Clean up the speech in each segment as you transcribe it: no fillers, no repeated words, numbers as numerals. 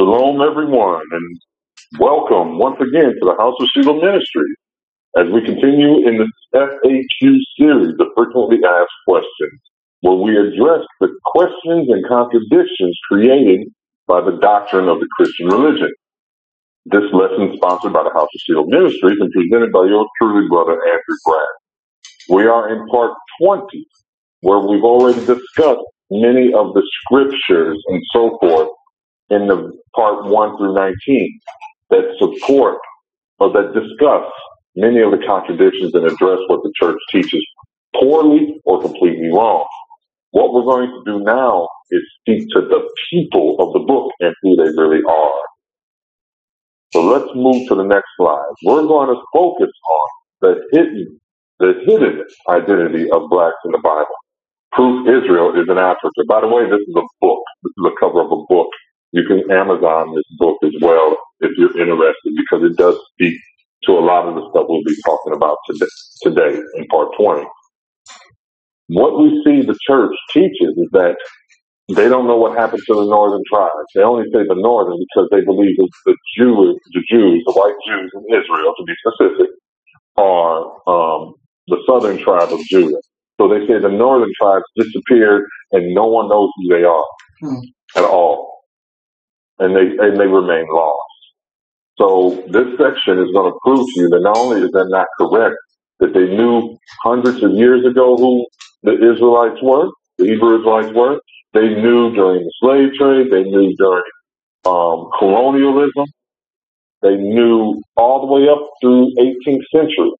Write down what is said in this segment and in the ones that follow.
Shalom, everyone, and welcome once again to the House of Shiloh Ministry as we continue in the FAQ series, the frequently asked questions, where we address the questions and contradictions created by the doctrine of the Christian religion. This lesson is sponsored by the House of Shiloh Ministries and presented by your truly brother, Andrew Brad. We are in part 20, where we've already discussed many of the scriptures and so forth in the part 1 through 19 that support or that discuss many of the contradictions and address what the church teaches poorly or completely wrong. What we're going to do now is speak to the people of the book and who they really are. So let's move to the next slide. We're going to focus on the hidden identity of blacks in the Bible. Proof Israel is in Africa. By the way, this is a book. This is a cover of a book. You can Amazon this book as well if you're interested, because it does speak to a lot of the stuff we'll be talking about today in part 20. What we see the church teaches is that they don't know what happened to the northern tribes. They only say the northern because they believe that the white Jews in Israel, to be specific, are the southern tribe of Judah. So they say the northern tribes disappeared and no one knows who they are at all. And they remain lost. So this section is going to prove to you that not only is that not correct, that they knew hundreds of years ago who the Israelites were, the Hebrew Israelites were. They knew during the slave trade. They knew during colonialism. They knew all the way up through 18th century.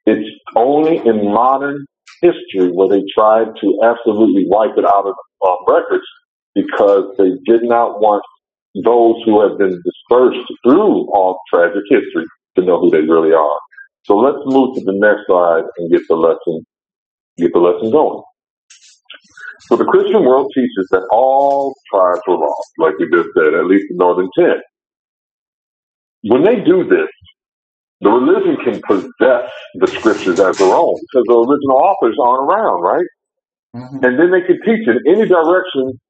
It's only in modern history where they tried to absolutely wipe it out of records because they did not want those who have been dispersed through all tragic history to know who they really are. So let's move to the next slide and get the lesson going. So the Christian world teaches that all tribes were lost, like we just said, at least the northern 10. When they do this, the religion can possess the scriptures as their own because the original authors aren't around, right? Mm-hmm. And then they can teach in any direction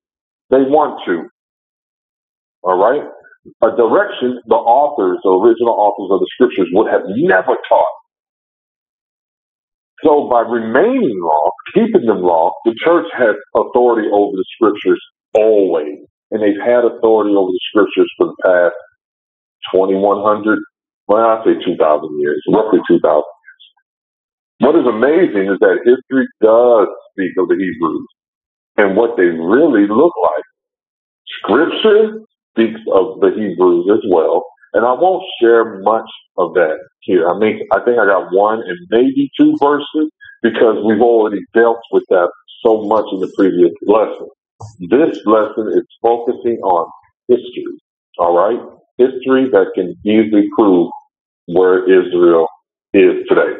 they want to. All right? A direction the original authors of the scriptures would have never taught. So by remaining lost, keeping them lost, the church has authority over the scriptures always. And they've had authority over the scriptures for the past 2,100, well, I say 2,000 years, roughly 2,000 years. What is amazing is that history does speak of the Hebrews and what they really look like. Scripture speaks of the Hebrews as well, and I won't share much of that here. I think I got one and maybe two verses because we've already dealt with that so much in the previous lesson. This lesson is focusing on history, all right? History that can easily prove where Israel is today.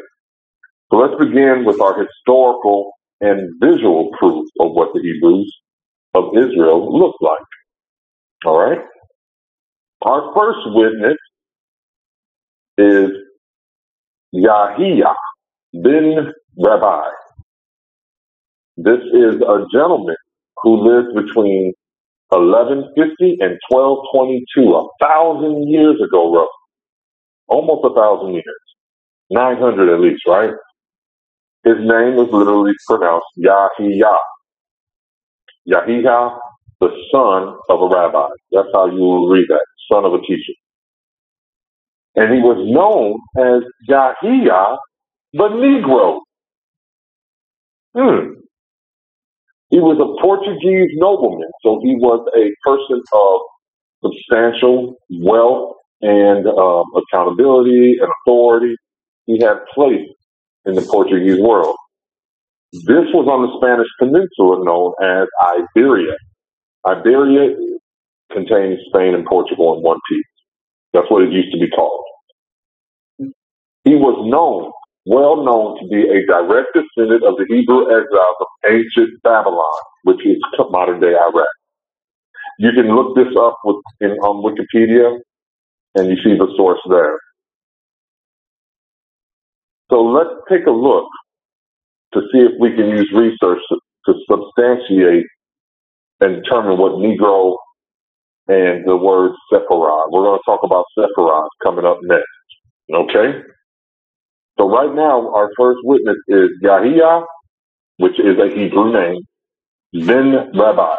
So let's begin with our historical and visual proof of what the Hebrews of Israel look like. All right. Our first witness is Yahia bin Rabbi. This is a gentleman who lived between 1150 and 1222, 1,000 years ago, roughly. Almost 1,000 years. 900 at least, right? His name was literally pronounced Yahia. Yahia, the son of a rabbi. That's how you will read that, son of a teacher. And he was known as Yahia the Negro. He was a Portuguese nobleman, so he was a person of substantial wealth and accountability and authority. He had place in the Portuguese world. This was on the Spanish peninsula known as Iberia. Iberia contains Spain and Portugal in one piece. That's what it used to be called. He was well known to be a direct descendant of the Hebrew exiles of ancient Babylon, which is modern-day Iraq. You can look this up on Wikipedia, and you see the source there. So let's take a look to see if we can use research to substantiate and determine what Negro and the word Sephirah. We're going to talk about Sephirah coming up next. Okay? So right now, our first witness is Yahia, which is a Hebrew name, then Rabbi.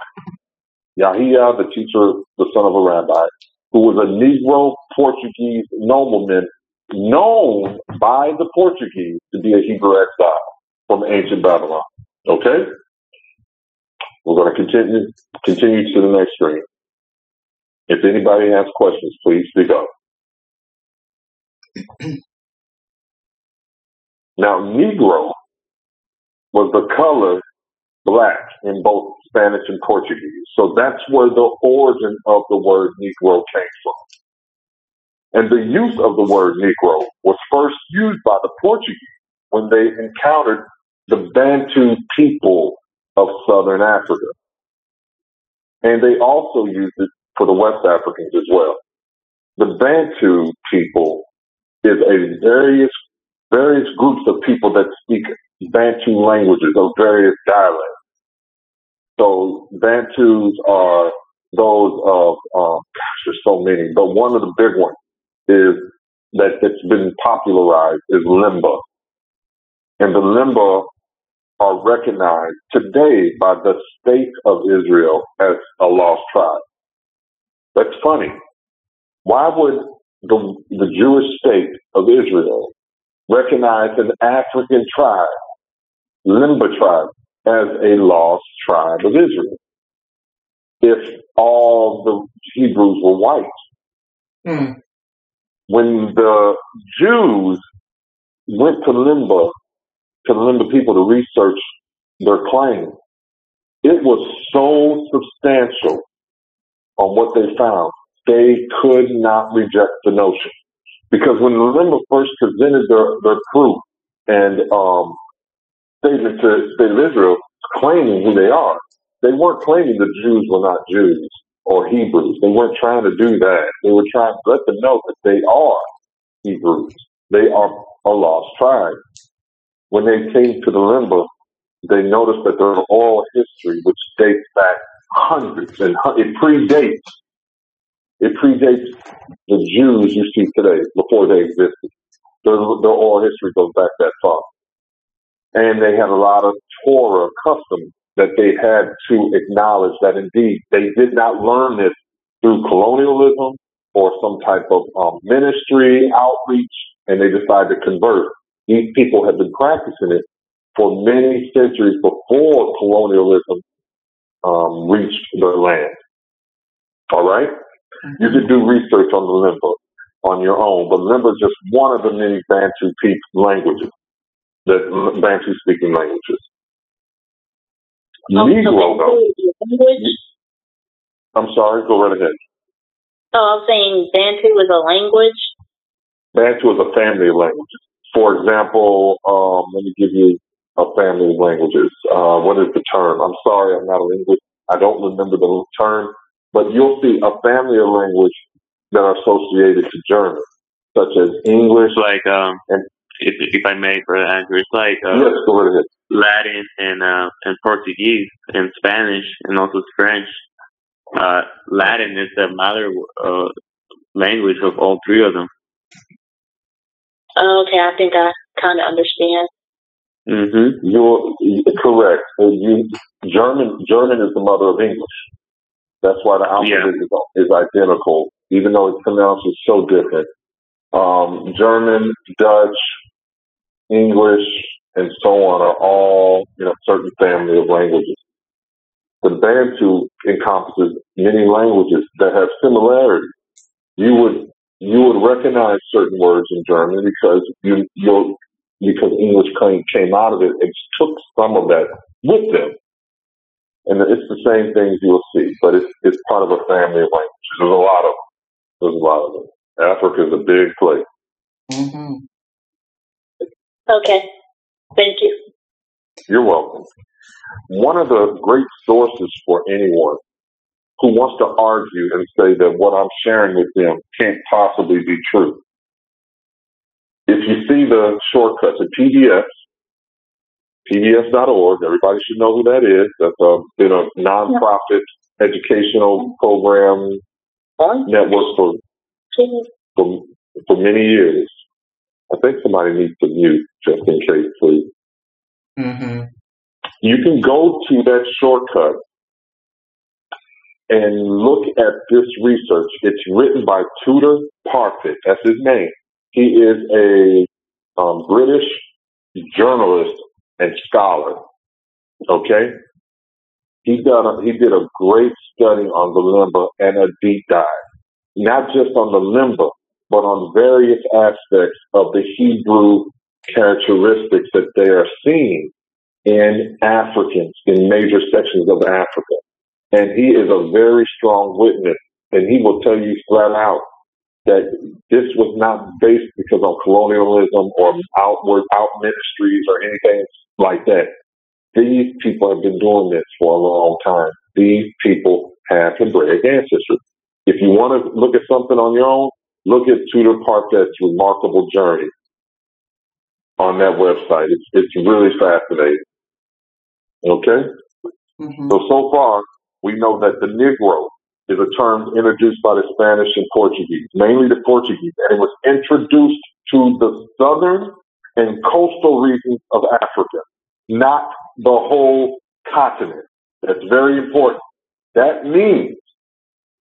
Yahia, the teacher, the son of a rabbi, who was a Negro Portuguese nobleman known by the Portuguese to be a Hebrew exile from ancient Babylon. Okay? We're going to continue to the next screen. If anybody has questions, please speak up. Now, Negro was the color black in both Spanish and Portuguese. So that's where the origin of the word Negro came from. And the use of the word Negro was first used by the Portuguese when they encountered the Bantu people of southern Africa. And they also used it for the West Africans as well. The Bantu people is a various groups of people that speak Bantu languages of various dialects. So Bantus are those of, there's so many, but one of the big ones is that's been popularized is Limba. And the Limba are recognized today by the state of Israel as a lost tribe. That's funny. Why would the Jewish state of Israel recognize an African tribe, Limba tribe, as a lost tribe of Israel if all the Hebrews were white? Mm. When the Jews went to the Limba people to research their claim, it was so substantial on what they found, they could not reject the notion. Because when the Limba first presented their proof and statement to the state of Israel claiming who they are, they weren't claiming the Jews were not Jews or Hebrews. They weren't trying to do that. They were trying to let them know that they are Hebrews. They are a lost tribe. When they came to the Limba, they noticed that their oral history, which dates back hundreds and it predates the Jews you see today before they existed. Their oral history goes back that far. And they had a lot of Torah customs that they had to acknowledge that indeed they did not learn this through colonialism or some type of ministry outreach, and they decided to convert. These people had been practicing it for many centuries before colonialism reached their land. All right? You can do research on the Limba on your own, but Limba is just one of the many Bantu languages, that Bantu-speaking languages. Negro, though. I'm sorry, go right ahead. So I'm saying Bantu is a language? Bantu is a family of languages. For example, let me give you a family of languages. What is the term? I'm sorry, I'm not a linguist. I don't remember the term, but you'll see a family of language that are associated to German, such as English. Like, if I may, Brother Andrew, it's like yes, go right ahead. Latin and Portuguese and Spanish and also French. Latin is the mother language of all three of them. Okay, I think I kind of understand. Mm-hmm. You're correct. German is the mother of English. That's why the alphabet is identical, even though it's pronounced so different. German, Dutch, English, and so on are all in a certain family of languages. The Bantu encompasses many languages that have similarities. You would recognize certain words in German because English came out of it and took some of that with them. And it's the same things you'll see, but it's part of a family of languages. There's a lot of them. Africa is a big place. Mm-hmm. Okay. Thank you. You're welcome. One of the great sources for anyone who wants to argue and say that what I'm sharing with them can't possibly be true. If you see the shortcuts at PBS, PBS.org, everybody should know who that is. That's been a nonprofit educational program network for many years. I think somebody needs to mute just in case, please. Mm-hmm. You can go to that shortcut and look at this research. It's written by Tudor Parfit. That's his name. He is a British journalist and scholar. Okay? He did a great study on the limba and a deep dive, not just on the limba, but on various aspects of the Hebrew characteristics that they are seeing in Africans, in major sections of Africa. And he is a very strong witness, and he will tell you flat out that this was not based because of colonialism or out ministries or anything like that. These people have been doing this for a long time. These people have Hebraic ancestry. If you want to look at something on your own, look at Tudor Parfit's remarkable journey on that website. It's really fascinating. Okay? Mm-hmm. So far, we know that the Negro is a term introduced by the Spanish and Portuguese, mainly the Portuguese, and it was introduced to the southern and coastal regions of Africa, not the whole continent. That's very important. That means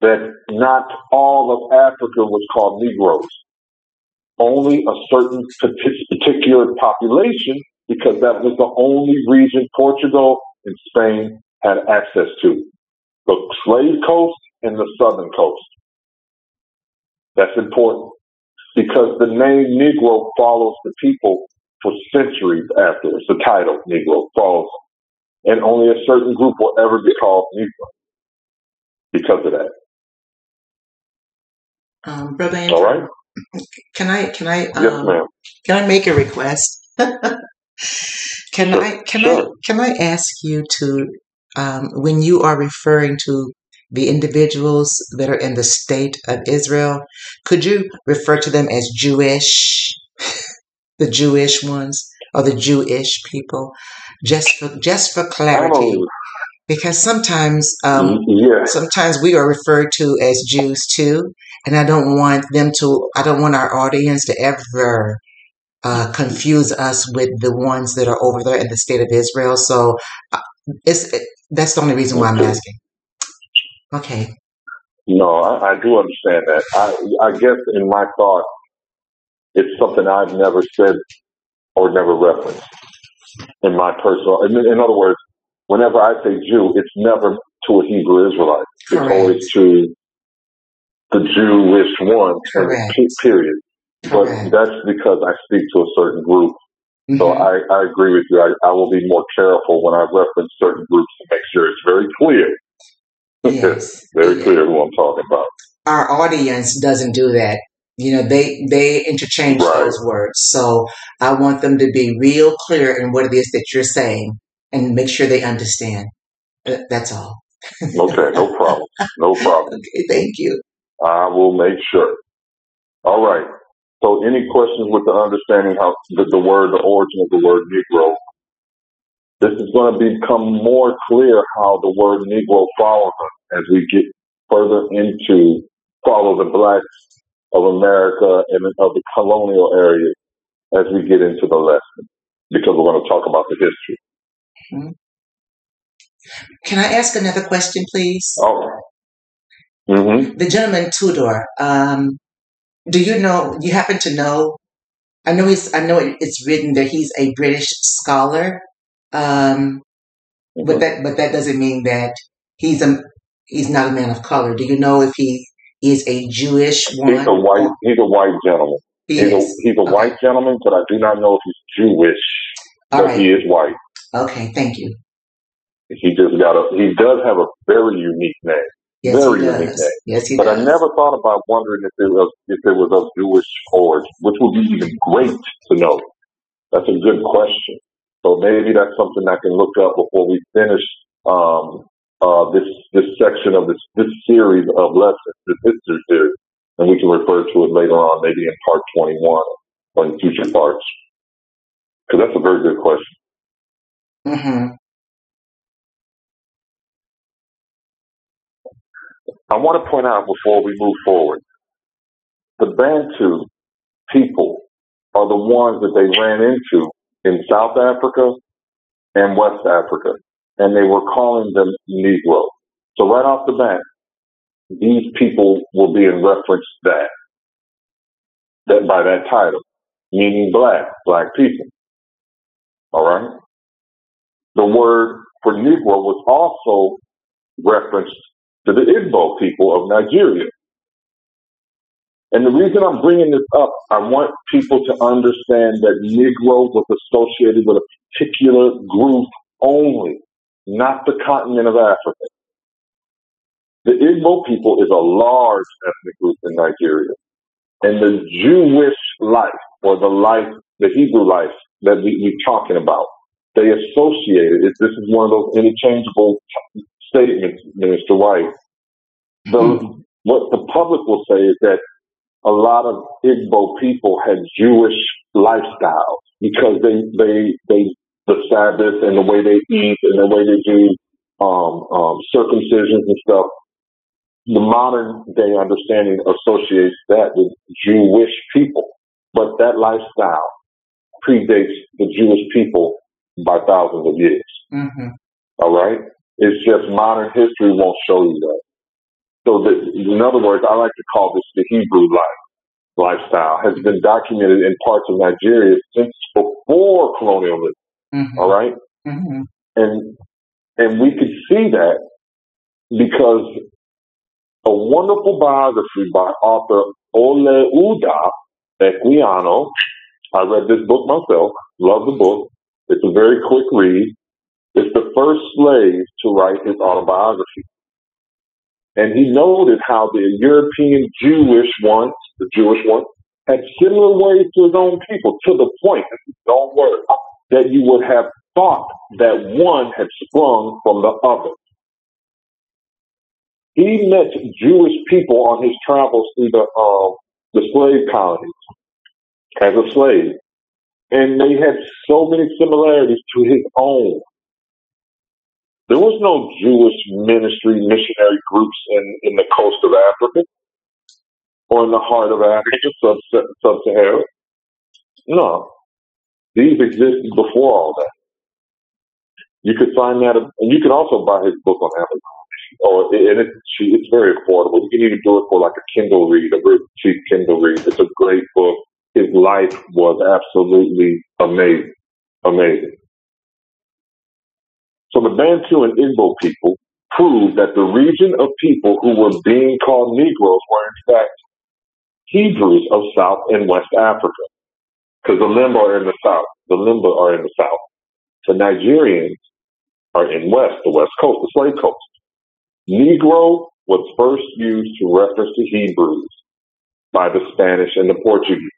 that not all of Africa was called Negroes. Only a certain particular population, because that was the only region Portugal and Spain had access to. The slave coast and the southern coast. That's important because the name Negro follows the people for centuries after. It's the title, Negro, follows. And only a certain group will ever be called Negro because of that. Brother Andrew, all right? Can I Yes, ma'am. can I make a request? Can Sure. I ask you to when you are referring to the individuals that are in the state of Israel, could you refer to them as Jewish, the Jewish ones, or the Jewish people, just for clarity? Because sometimes sometimes we are referred to as Jews too, and I don't want our audience to ever confuse us with the ones that are over there in the state of Israel. So that's the only reason why I'm asking. Okay. No, I do understand that. I guess in my thought, it's something I've never said or never referenced in my personal. In other words, whenever I say Jew, it's never to a Hebrew Israelite. Correct. It's always to the Jewish one. Correct. Period. Correct. But that's because I speak to a certain group. Mm-hmm. So I agree with you. I will be more careful when I reference certain groups to make sure it's very clear. Yes. Very clear who I'm talking about. Our audience doesn't do that. They interchange those words. So I want them to be real clear in what it is that you're saying and make sure they understand. That's all. Okay, no problem. No problem. Okay, thank you. I will make sure. All right. So any questions with the understanding how the origin of the word Negro? This is going to become more clear how the word Negro follows us as we get further into follow the blacks of America and of the colonial areas as we get into the lesson, because we're going to talk about the history. Mm-hmm. Can I ask another question, please? Oh. Mm-hmm. The gentleman Tudor, do you happen to know? I know it's written that he's a British scholar, but that doesn't mean that he's not a man of color. Do you know if he is a Jewish one? He's a white gentleman. He's a white gentleman, but I do not know if he's Jewish. But he is white. Okay, thank you. He does have a very unique name. Yes, very he unique does. name. Yes, he but does. I never thought about wondering if it was of Jewish origin, which would be even great to know. That's a good question. So maybe that's something I can look up before we finish this section of this series of lessons, this history series, and we can refer to it later on, maybe in part 21 or in future parts. Because that's a very good question. Mm-hmm. I want to point out before we move forward, the Bantu people are the ones that they ran into in South Africa and West Africa, and they were calling them Negro. So right off the bat, these people will be in reference that by that title, meaning black people. All right. The word for Negro was also referenced to the Igbo people of Nigeria. And the reason I'm bringing this up, I want people to understand that Negro was associated with a particular group only, not the continent of Africa. The Igbo people is a large ethnic group in Nigeria. And the Jewish life, or the Hebrew life that we're talking about, they associated it. This is one of those interchangeable statements, Minister White. What the public will say is that a lot of Igbo people had Jewish lifestyles because they the Sabbath and the way they eat and the way they do circumcisions and stuff. The modern day understanding associates that with Jewish people, but that lifestyle predates the Jewish people by thousands of years. Mm-hmm. All right? It's just modern history won't show you that. So in other words, I like to call this the Hebrew lifestyle, has been documented in parts of Nigeria since before colonialism. Mm-hmm. All right? Mm-hmm. And we could see that because a wonderful biography by author Oleuda Equiano. I read this book myself, love the book. It's a very quick read. It's the first slave to write his autobiography. And he noted how the European Jewish ones, had similar ways to his own people, to the point, this is his own word, that you would have thought that one had sprung from the other. He met Jewish people on his travels through the slave colonies as a slave, and they had so many similarities to his own. There was no Jewish missionary groups in the coast of Africa or in the heart of Africa, sub-Sahara. No, these existed before all that. You could find that, and you can also buy his book on Amazon. It's very affordable. You can even do it for like a Kindle read, a very cheap Kindle read. It's a great book. His life was absolutely amazing. Amazing. So the Bantu and Igbo people proved that the region of people who were being called Negroes were in fact Hebrews of South and West Africa. Because the Limba are in the South. The Nigerians are in the West Coast, the slave coast. Negro was first used to reference the Hebrews by the Spanish and the Portuguese.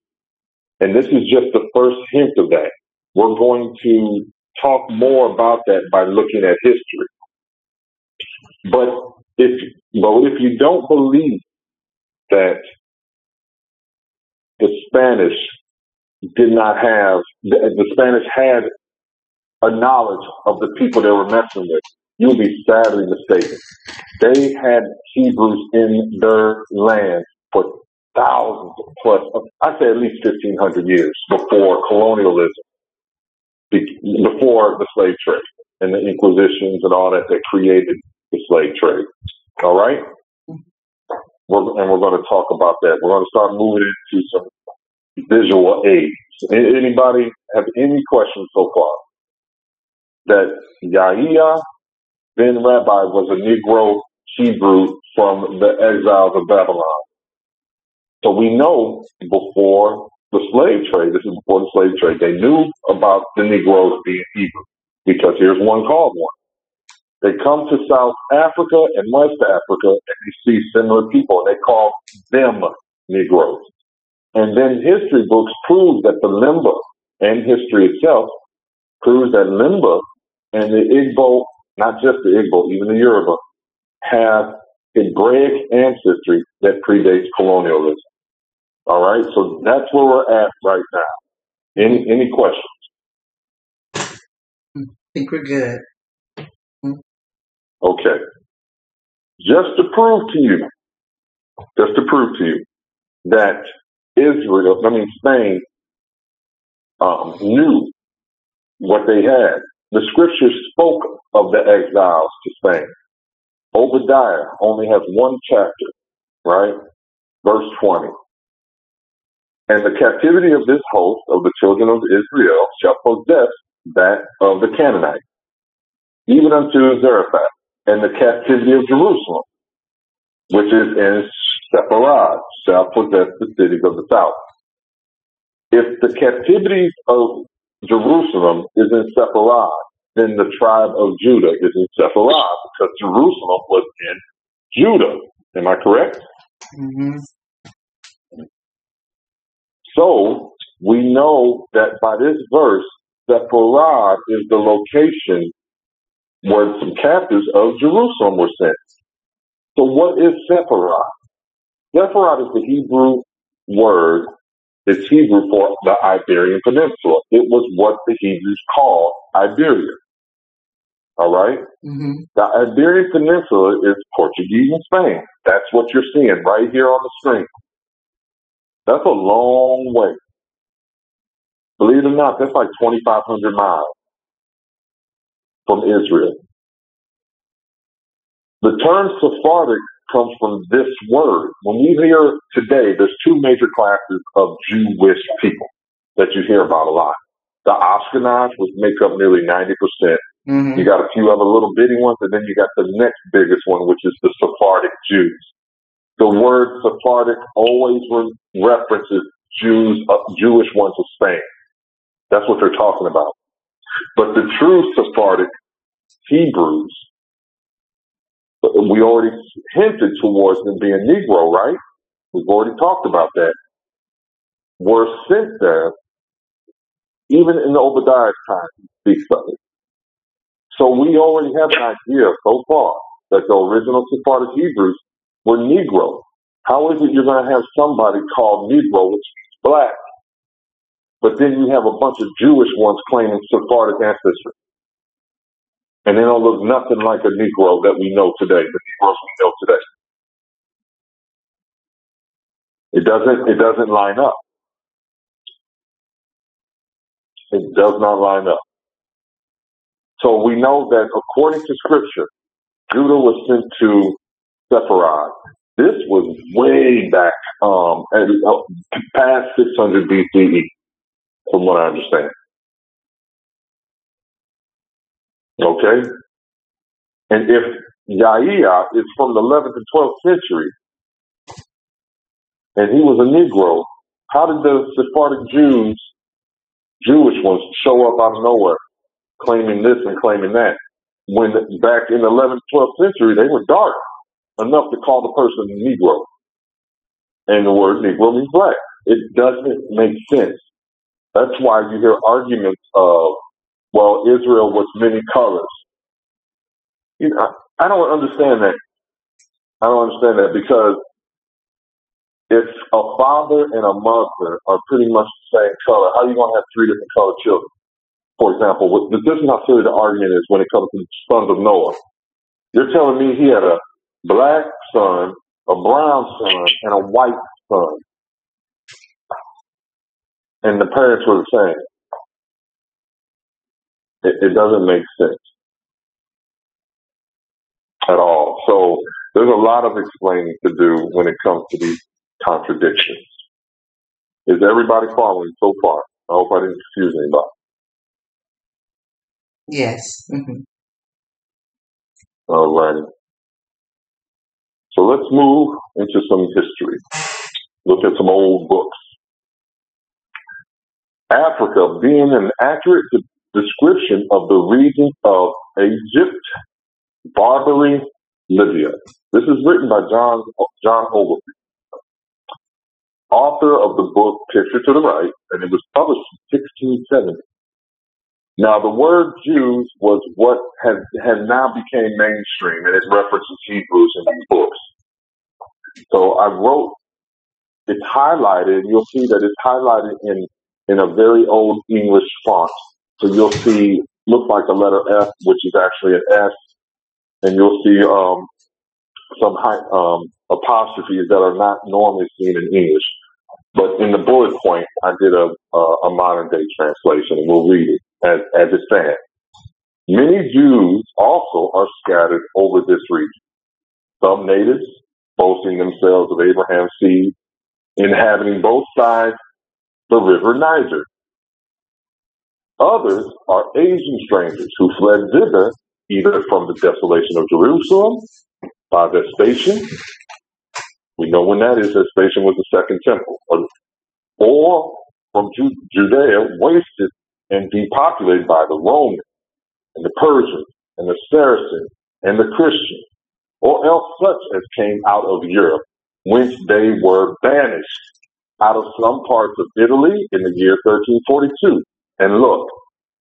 And this is just the first hint of that. We're going to talk more about that by looking at history. But if you don't believe that the Spanish the Spanish had a knowledge of the people they were messing with, you'll be sadly mistaken. They had Hebrews in their land for thousands plus, I'd say at least 1,500 years before colonialism, before the slave trade and the Inquisitions and all that created the slave trade. All right? We're going to talk about that. We're going to start moving into some visual aids. Anybody have any questions so far? That Yahia ben Rabbi was a Negro Hebrew from the exiles of Babylon. So we know before the slave trade, this is before the slave trade, they knew about the Negroes being Hebrew, because here's one called one. They come to South Africa and West Africa and they see similar people and they call them Negroes. And then history books prove that the Limba, and history itself proves that Limba and the Igbo, not just the Igbo, even the Yoruba, have Hebraic ancestry that predates colonialism. All right, so that's where we're at right now. Any questions? I think we're good. Okay. Just to prove to you that Spain knew what they had. The scripture spoke of the exiles to Spain. Obadiah only has one chapter, right? Verse 20. And the captivity of this host of the children of Israel shall possess that of the Canaanites, even unto Zarephath, and the captivity of Jerusalem, which is in Sepharad, shall possess the cities of the south. If the captivity of Jerusalem is in Sepharad, then the tribe of Judah is in Sepharad, because Jerusalem was in Judah. Am I correct? Mm-hmm. So we know that by this verse, Sepharad is the location where some captives of Jerusalem were sent. So what is Sepharad? Sepharad is the Hebrew word. It's Hebrew for the Iberian Peninsula. It was what the Hebrews called Iberia. All right? Mm-hmm. The Iberian Peninsula is Portuguese and Spain. That's what you're seeing right here on the screen. That's a long way. Believe it or not, that's like 2,500 miles from Israel. The term Sephardic comes from this word. When we hear today, there's two major classes of Jewish people that you hear about a lot. The Ashkenaz, which make up nearly 90%. Mm-hmm. You got a few other little bitty ones, and then you got the next biggest one, which is the Sephardic Jews. The word Sephardic always references Jews, Jewish ones of Spain. That's what they're talking about. But the true Sephardic Hebrews, we already hinted towards them being Negro, right? We've already talked about that. Were sent there, even in the Obadiah time, he speaks of it. So we already have an idea so far that the original Sephardic Hebrews were Negro. How is it you're going to have somebody called Negro, which means black, but then you have a bunch of Jewish ones claiming Sephardic ancestry? And they don't look nothing like a Negro that we know today, the Negroes we know today. It doesn't line up. It does not line up. So we know that according to Scripture, Judah was sent to Sepharad. This was way back past 600 BCE, from what I understand. Okay? And if Yahia is from the 11th and 12th century, and he was a Negro, how did the Sephardic Jewish ones, show up out of nowhere, claiming this and claiming that? When back in the 11th, 12th century, they were dark enough to call the person Negro. And the word Negro means black. It doesn't make sense. That's why you hear arguments of, well, Israel was many colors. You know, I don't understand that. I don't understand that, because if a father and a mother are pretty much the same color, how are you going to have three different colored children? For example, this is how silly the argument is when it comes to the sons of Noah. You're telling me he had a black son, a brown son, and a white son, and the parents were the same. It doesn't make sense at all. So there's a lot of explaining to do when it comes to these contradictions. Is everybody following so far? I hope I didn't confuse anybody. Yes. Mm-hmm. All righty. So let's move into some history. Look at some old books. Africa being an accurate description of the region of Egypt, Barbary, Libya. This is written by John Ogilby, author of the book Picture to the Right, and it was published in 1670. Now, the word Jews was what had now became mainstream, and it references Hebrews in these books. So I wrote, it's highlighted, you'll see that it's highlighted in a very old English font. So you'll see, look like a letter F, which is actually an S, and you'll see some apostrophes that are not normally seen in English. But in the bullet point, I did a modern day translation, and we'll read it as it stands. Many Jews also are scattered over this region. Some natives, boasting themselves of Abraham's seed, inhabiting both sides the river Niger. Others are Asian strangers who fled thither either from the desolation of Jerusalem by Vespasian. We know when that is. Vespasian was the second temple. Or from Judea, wasted and depopulated by the Romans and the Persians and the Saracens and the Christians, or else such as came out of Europe, whence they were banished out of some parts of Italy in the year 1342, and look,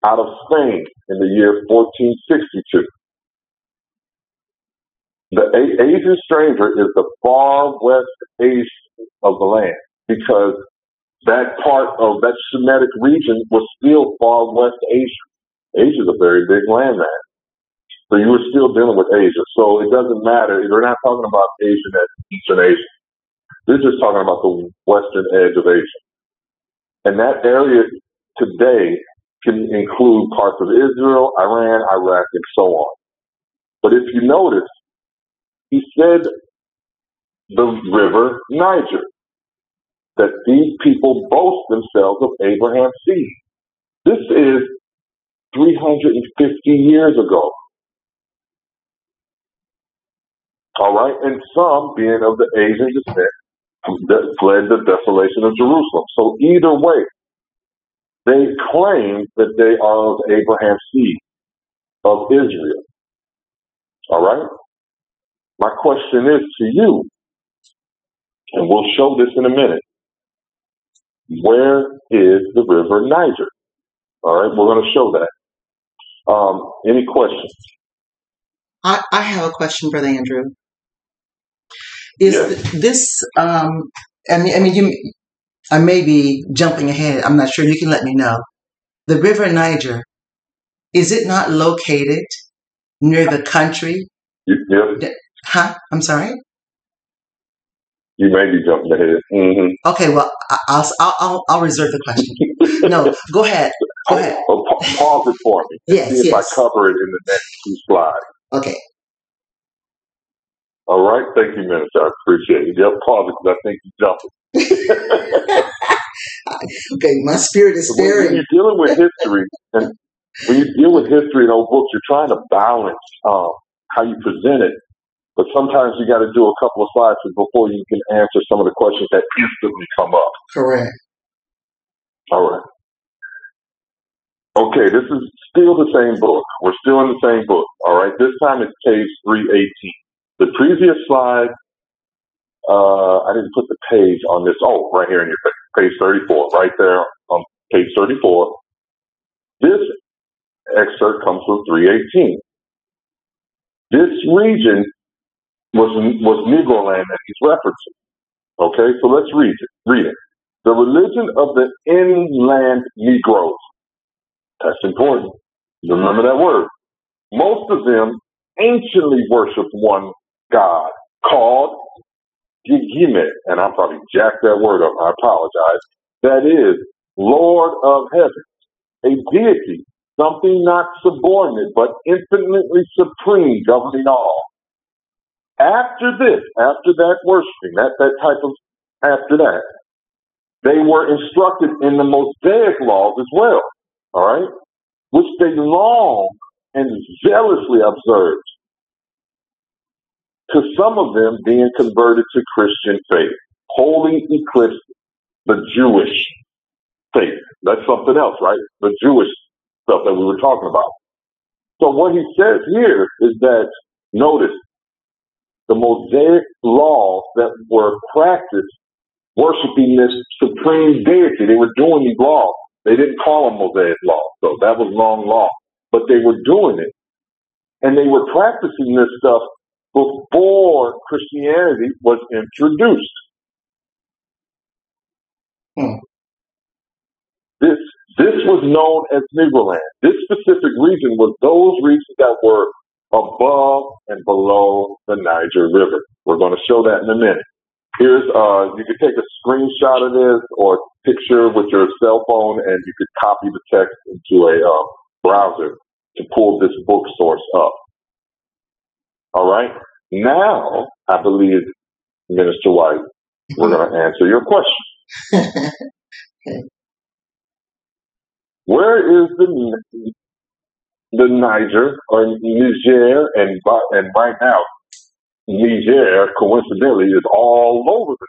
out of Spain in the year 1462. The Asian stranger is the far west Asia of the land, because that part of that Semitic region was still far west Asia. Asia is a very big landmass. So you were still dealing with Asia. So it doesn't matter. We're not talking about Asian as Eastern Asia. We're just talking about the western edge of Asia. And that area today can include parts of Israel, Iran, Iraq, and so on. But if you notice, he said the river Niger, that these people boast themselves of Abraham's seed. This is 350 years ago. All right, and some being of the Asian descent that fled the desolation of Jerusalem. So either way, they claim that they are of Abraham's seed, of Israel. All right? My question is to you, and we'll show this in a minute. Where is the river Niger? All right, we're going to show that. Any questions? I have a question, Brother Andrew. Is Yes. this, I may be jumping ahead. I'm not sure. You can let me know. The river Niger, is it not located near the country? Yes. Huh? I'm sorry? You may be jumping ahead. Mm-hmm. Okay, well, I'll reserve the question. No, go ahead. Go ahead. Pause it for me. Yes, see if yes. I cover it in the next two slides. Okay. All right. Thank you, Minister. I appreciate it. Yep, pause it because I think you're jumping. Okay, my spirit is When staring. you're dealing with history, and when you deal with history in old books, you're trying to balance how you present it. But sometimes you got to do a couple of slides before you can answer some of the questions that instantly come up. Correct. All right. Okay, this is still the same book. We're still in the same book. All right. This time it's page 318. The previous slide, I didn't put the page on this. Oh, right here in your page 34, right there on page 34. This excerpt comes from 318. This region was Negro land that he's referencing. Okay, so let's read it. The religion of the inland Negroes. That's important. Remember that word. Most of them anciently worshiped one God called Gigime, and I probably jacked that word up. I apologize. That is Lord of Heaven, a deity, something not subordinate but infinitely supreme, governing all. After that worshiping, after that, they were instructed in the Mosaic laws as well, all right, which they long and zealously observed, to some of them being converted to Christian faith, wholly eclipsed the Jewish faith. That's something else, right? The Jewish stuff that we were talking about. So what he says here is that, notice, the Mosaic laws that were practiced worshiping this supreme deity. They were doing these laws. They didn't call them Mosaic laws, so that was wrong law. But they were doing it. And they were practicing this stuff before Christianity was introduced. This was known as Negro land. This specific region was those regions that were above and below the Niger River. We're going to show that in a minute. Here's, you can take a screenshot of this or picture with your cell phone, and you could copy the text into a browser to pull this book source up. All right. Now, I believe, Minister White, we're going to answer your question. Where is the Niger or Niger, and right now, Niger, coincidentally, is all over the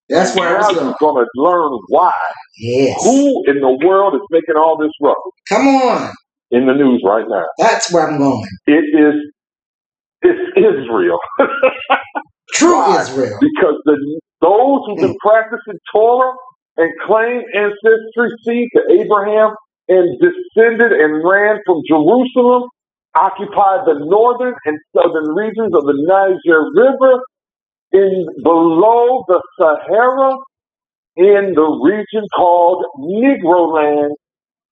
That's where I was going. You're going to learn why. Yes. Who in the world is making all this ruckus? Come on. In the news right now. That's where I'm going. It's Israel. True Why? Israel. Because those who've been practicing Torah and claim ancestry seed to Abraham and descended and ran from Jerusalem, occupied the northern and southern regions of the Niger River, below the Sahara, in the region called Negro Land,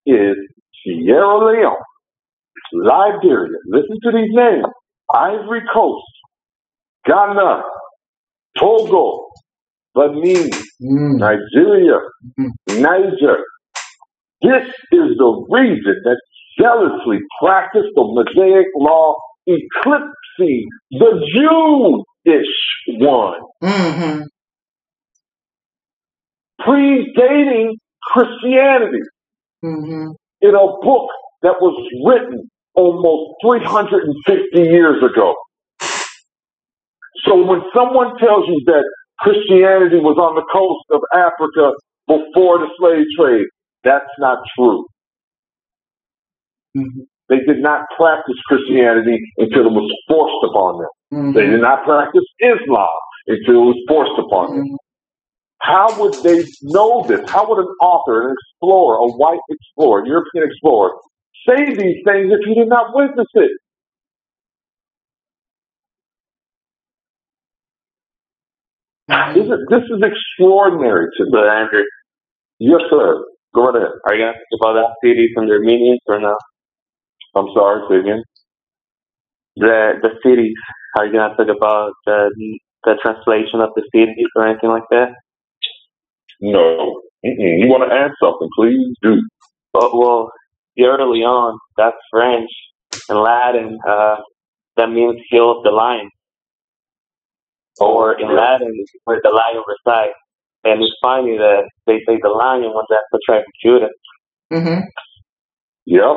is Sierra Leone, Liberia. Listen to these names: Ivory Coast, Ghana, Togo, Benin, Nigeria, Niger. This is the region that zealously practiced the Mosaic law, eclipsing the Jewish one, predating Christianity, in a book that was written almost 350 years ago. So when someone tells you that Christianity was on the coast of Africa before the slave trade, that's not true. They did not practice Christianity until it was forced upon them. They did not practice Islam until it was forced upon them. How would they know this? How would an author, an explorer, a white explorer, European explorer, say these things if he did not witness it? This is extraordinary to me. But Andrew, Yes, sir. Go right ahead. are you going to talk about the cities and their meanings or no? I'm sorry, say again. The cities. Are you going to talk about the translation of the cities or anything like that? No. You want to add something, please do. Well, Sierra Leone, that's French. In Latin, that means hill of the lion. Or in Latin, where the lion resides. And it's funny that they say the lion was at the tribe of Judah. Yep.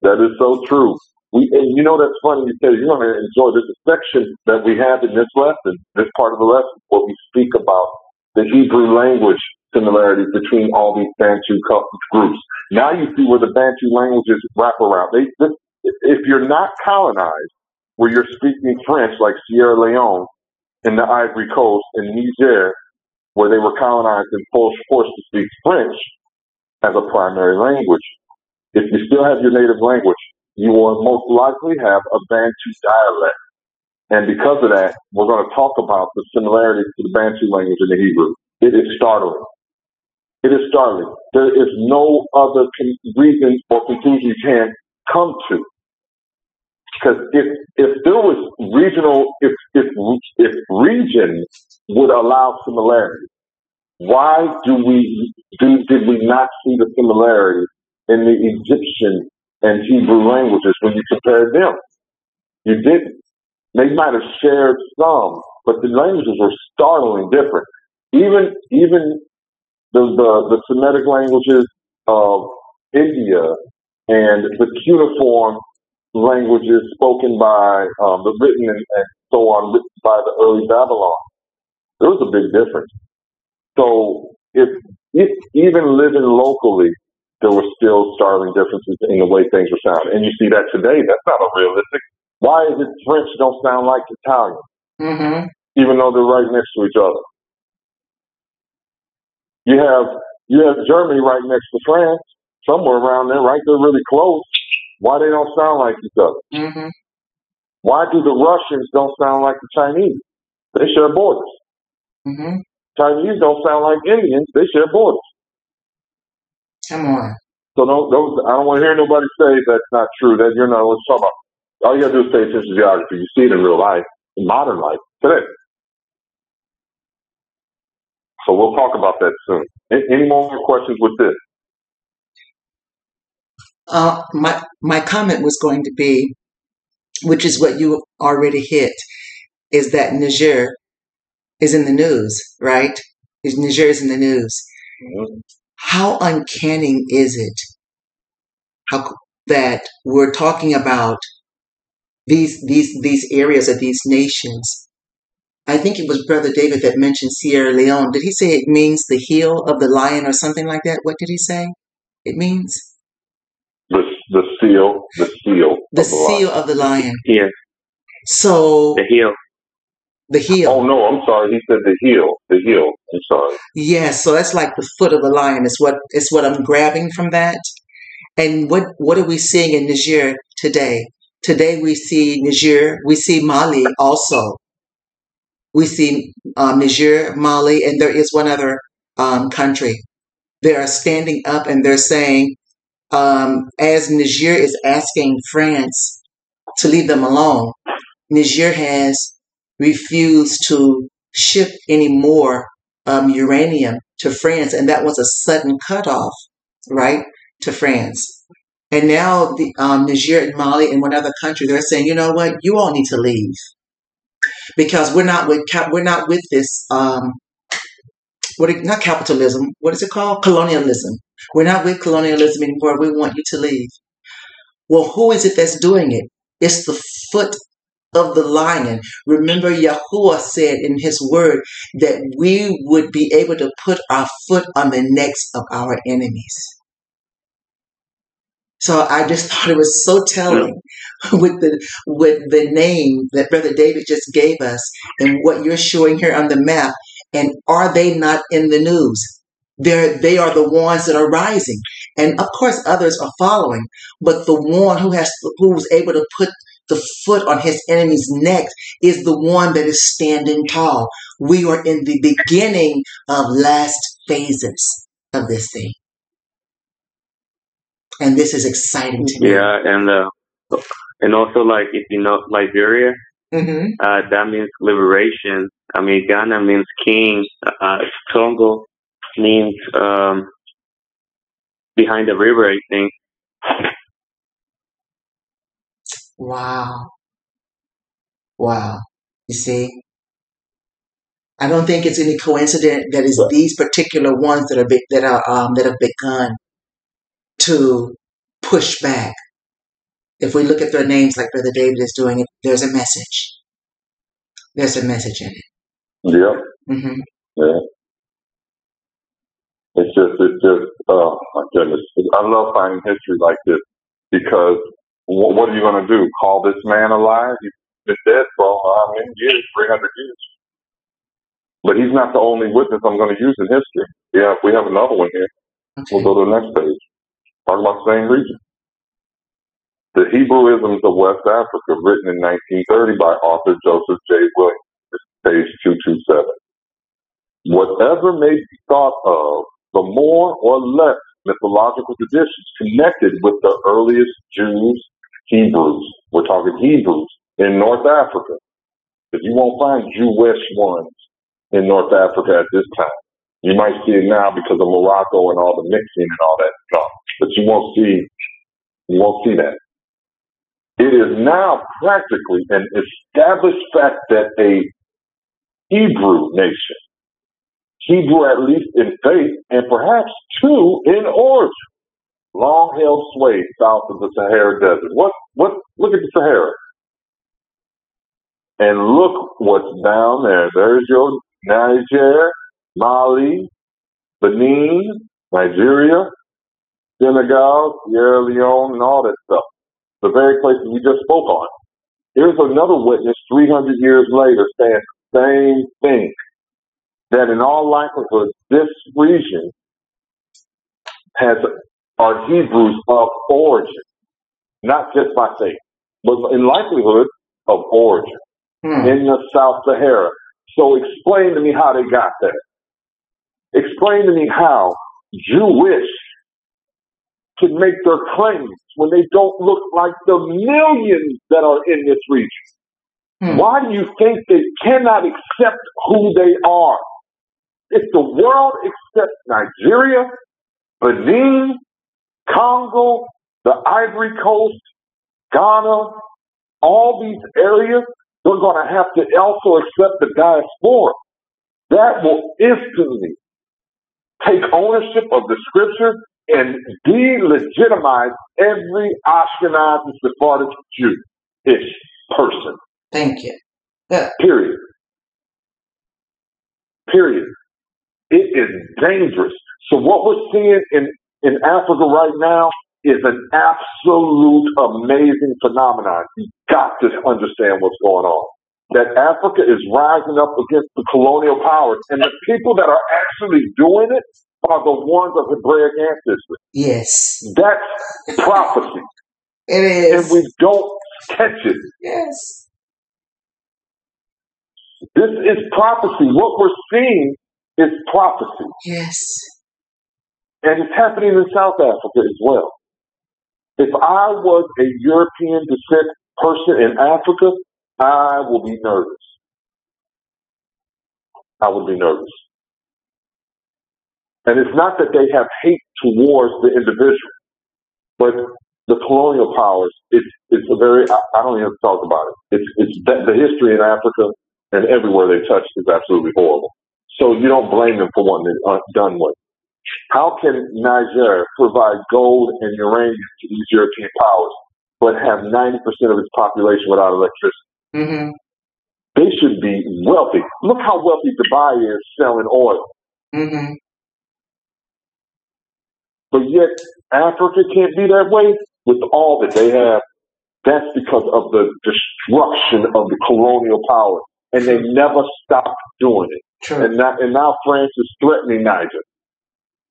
That is so true. And you know, that's funny because you're going to enjoy this section that we have in this lesson, this part of the lesson, where we speak about the Hebrew language similarities between all these Bantu groups. Now you see where the Bantu languages wrap around. If you're not colonized, where you're speaking French, like Sierra Leone in the Ivory Coast, and Niger, where they were colonized and forced to speak French as a primary language. If you still have your native language, you will most likely have a Bantu dialect. And because of that, we're going to talk about the similarities to the Bantu language and the Hebrew. It is startling. It is startling. There is no other reason or conclusion you can come to. Because if there was regional, if region would allow similarity, why did we not see the similarity in the Egyptian and Hebrew languages when you compared them? You didn't. They might have shared some, but the languages were startlingly different. Even the Semitic languages of India and the cuneiform languages spoken by the written and so on, written by the early Babylon, there was a big difference. So if even living locally, there were still startling differences in the way things were sounded. And you see that today. That's not unrealistic. Why is it French don't sound like Italian, even though they're right next to each other? You have Germany right next to France, somewhere around there, right there, really close. Why they don't sound like each other? Why do the Russians don't sound like the Chinese? They share borders. Chinese don't sound like Indians. They share borders. Come on. So I don't want to hear nobody say that's not true. That you're not. Let's talk about. All you got to do is pay attention to geography. You see it in real life, in modern life today. So we'll talk about that soon. Any more questions with this? My comment was going to be, which is what you already hit, is that Niger is in the news, right? Niger is in the news. Mm-hmm. How uncanny is it that we're talking about these areas of these nations? I think it was Brother David that mentioned Sierra Leone. Did he say it means the heel of the lion or something like that? What did he say it means? The seal. The seal of the lion. Yeah. So the heel. The heel. Oh no, I'm sorry. He said the heel. The heel. I'm sorry. Yes, so that's like the foot of a lion. Is what I'm grabbing from that. And what are we seeing in Niger today? Today we see Niger. We see Mali also. We see Niger, Mali, and there is one other country. They are standing up and they're saying, as Niger is asking France to leave them alone, Niger has refused to ship any more uranium to France, and that was a sudden cutoff, right, to France. And now the Niger and Mali and one other country, they're saying, you know what, you all need to leave because we're not with this. Not capitalism. What is it called? Colonialism. We're not with colonialism anymore. We want you to leave. Well, who is it that's doing it? It's the foot of the lion. Remember, Yahuwah said in his word that we would be able to put our foot on the necks of our enemies. So I just thought it was so telling with the name that Brother David just gave us and what you're showing here on the map. And are they not in the news? They are the ones that are rising. And of course others are following. But the one who was able to put the foot on his enemy's neck is the one that is standing tall. We are in the beginning of last phases of this thing. And this is exciting to me. Yeah, and also, like, if you know Liberia, that means liberation. I mean, Ghana means king. Congo means behind the river, I think. Wow. You see, I don't think it's any coincidence that it's these particular ones that have begun to push back. If we look at their names like Brother David is doing it, there's a message. There's a message in it. Yeah. Mm-hmm. Yeah. It's just, oh my goodness. I love finding history like this because what are you going to do? Call this man alive? He's been dead for years, 300 years. But he's not the only witness I'm going to use in history. Yeah, we have another one here. Okay. We'll go to the next page. Talk about the same region. The Hebrewisms of West Africa, written in 1930 by author Joseph J. Williams, page 227. Whatever may be thought of the more or less mythological traditions connected with the earliest Jews, Hebrews. We're talking Hebrews in North Africa. But you won't find Jewish ones in North Africa at this time. You might see it now because of Morocco and all the mixing and all that stuff. But you won't see that. It is now practically an established fact that a Hebrew nation, Hebrew at least in faith, and perhaps two in origin, long held sway south of the Sahara Desert. Look at the Sahara. And look what's down there. There's your Niger, Mali, Benin, Nigeria, Senegal, Sierra Leone, and all that stuff. The very places we just spoke on. Here's another witness 300 years later saying the same thing. That in all likelihood, this region are Hebrews of origin. Not just by faith, but in likelihood of origin. In the South Sahara. So explain to me how they got there. Explain to me how Jewish can make their claims when they don't look like the millions that are in this region? Why do you think they cannot accept who they are? If the world accepts Nigeria, Benin, Congo, the Ivory Coast, Ghana, all these areas, they're going to have to also accept the diaspora. That will instantly take ownership of the scripture and delegitimize every Ashkenazi Sephardic Jew-ish person. Thank you. Yeah. Period. It is dangerous. So what we're seeing in Africa right now is an absolute amazing phenomenon. You've got to understand what's going on. That Africa is rising up against the colonial powers, and the people that are actually doing it are the ones of Hebraic ancestry. Yes. That's prophecy. It is. And we don't catch it. Yes. This is prophecy. What we're seeing is prophecy. Yes. And it's happening in South Africa as well. If I was a European descent person in Africa, I will be nervous. I would be nervous. And it's not that they have hate towards the individual, but the colonial powers, it's a very, I don't even talk about it. It's the history in Africa and everywhere they touch is absolutely horrible. So you don't blame them for wanting it done with. How can Niger provide gold and uranium to these European powers, but have 90% of its population without electricity? Mm-hmm. They should be wealthy. Look how wealthy Dubai is selling oil. Mm-hmm. But yet Africa can't be that way with all that they have. That's because of the destruction of the colonial power. And they never stopped doing it. True. And now France is threatening Niger.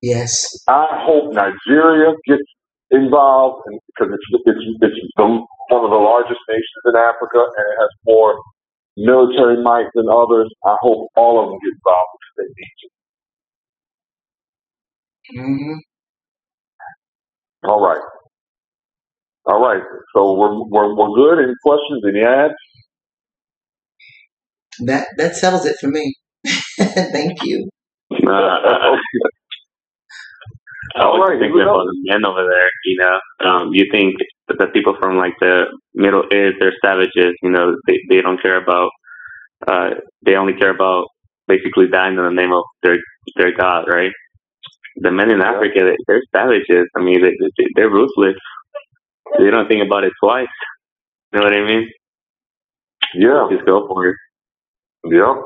Yes. I hope Nigeria gets involved because it's one of the largest nations in Africa and it has more military might than others. I hope all of them get involved because they need to. Mm-hmm. All right. So we're good. Any questions? Any ads? That settles it for me. Thank you. I was thinking about the men over there, you think that the people from like the Middle East, they're savages, they don't care about, they only care about basically dying in the name of their God, right? The men in Africa, they're savages. I mean, they're ruthless. They don't think about it twice. You know what I mean? Yeah. Just go for it. Yep.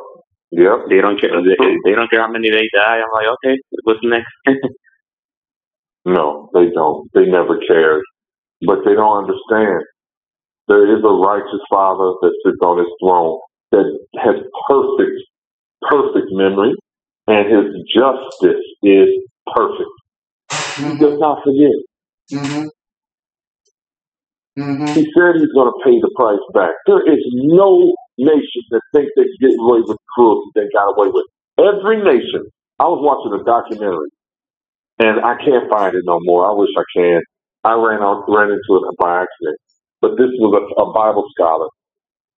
They don't care. They don't care how many they die. I'm like, okay, what's next? No, they don't. They never cared. But they don't understand. There is a righteous Father that sits on his throne that has perfect memory, and his justice is perfect. Mm-hmm. He does not forget. Mm-hmm. Mm-hmm. He said he's going to pay the price back. There is no nation that thinks they can get away with cruelty they got away with. Every nation. I was watching a documentary, and I can't find it no more. I wish I can. I ran into it by accident. But this was a Bible scholar.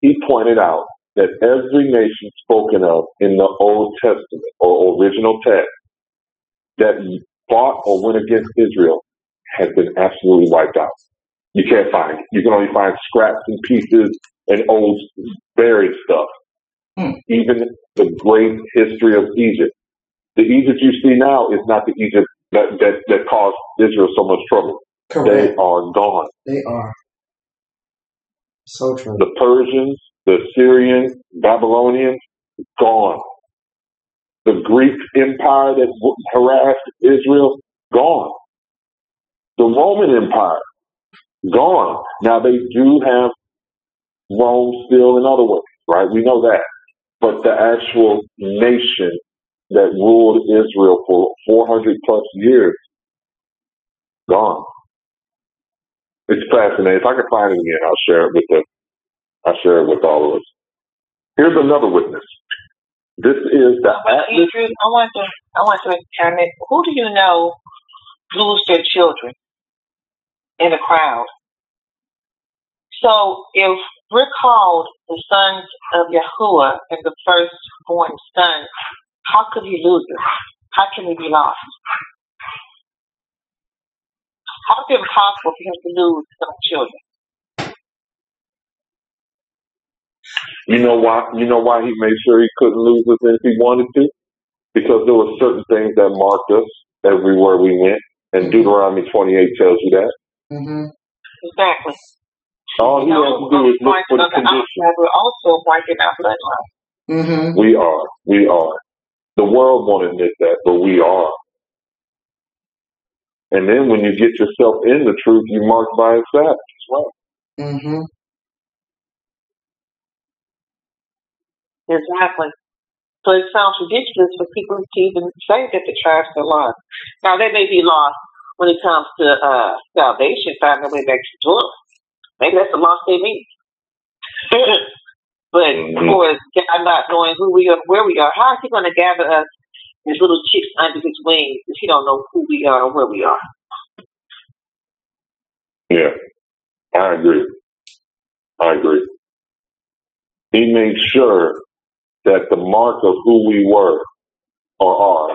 He pointed out that every nation spoken of in the Old Testament or original text that fought or went against Israel has been absolutely wiped out. You can't find it. You can only find scraps and pieces and old buried stuff. Even the great history of Egypt. The Egypt you see now is not the Egypt that caused Israel so much trouble. Correct. They are gone. They are. So true. The Persians, the Syrians, Babylonians, gone. The Greek Empire that harassed Israel, gone. The Roman Empire, gone. Now they do have Rome still in other ways, right? We know that. But the actual nation that ruled Israel for 400 plus years, gone. It's fascinating. If I can find it again, I'll share it with all of us. Here's another witness. This is the atlas. I want to examine, who do you know lose their children in the crowd. So if we're called the sons of Yahuwah and the firstborn son, how could he lose us? How can we be lost? How is it possible for him to lose some children? You know why? You know why he made sure he couldn't lose us if he wanted to? Because there were certain things that marked us everywhere we went, and Deuteronomy 28 tells you that. Exactly. All he has to do is look for the condition. We're also marking our bloodline. We are. We are. The world won't admit that, but we are. And then when you get yourself in the truth, you marked by a Sabbath as well. Exactly. So it sounds ridiculous for people to even say that the tribes are lost. Now, they may be lost when it comes to salvation, finding their way back to Jordan. Maybe that's the loss they mean. But for God not knowing who we are, where we are, how is he going to gather us as little chicks under his wings if he don't know who we are or where we are? Yeah, I agree. I agree. He made sure that the mark of who we were, or are,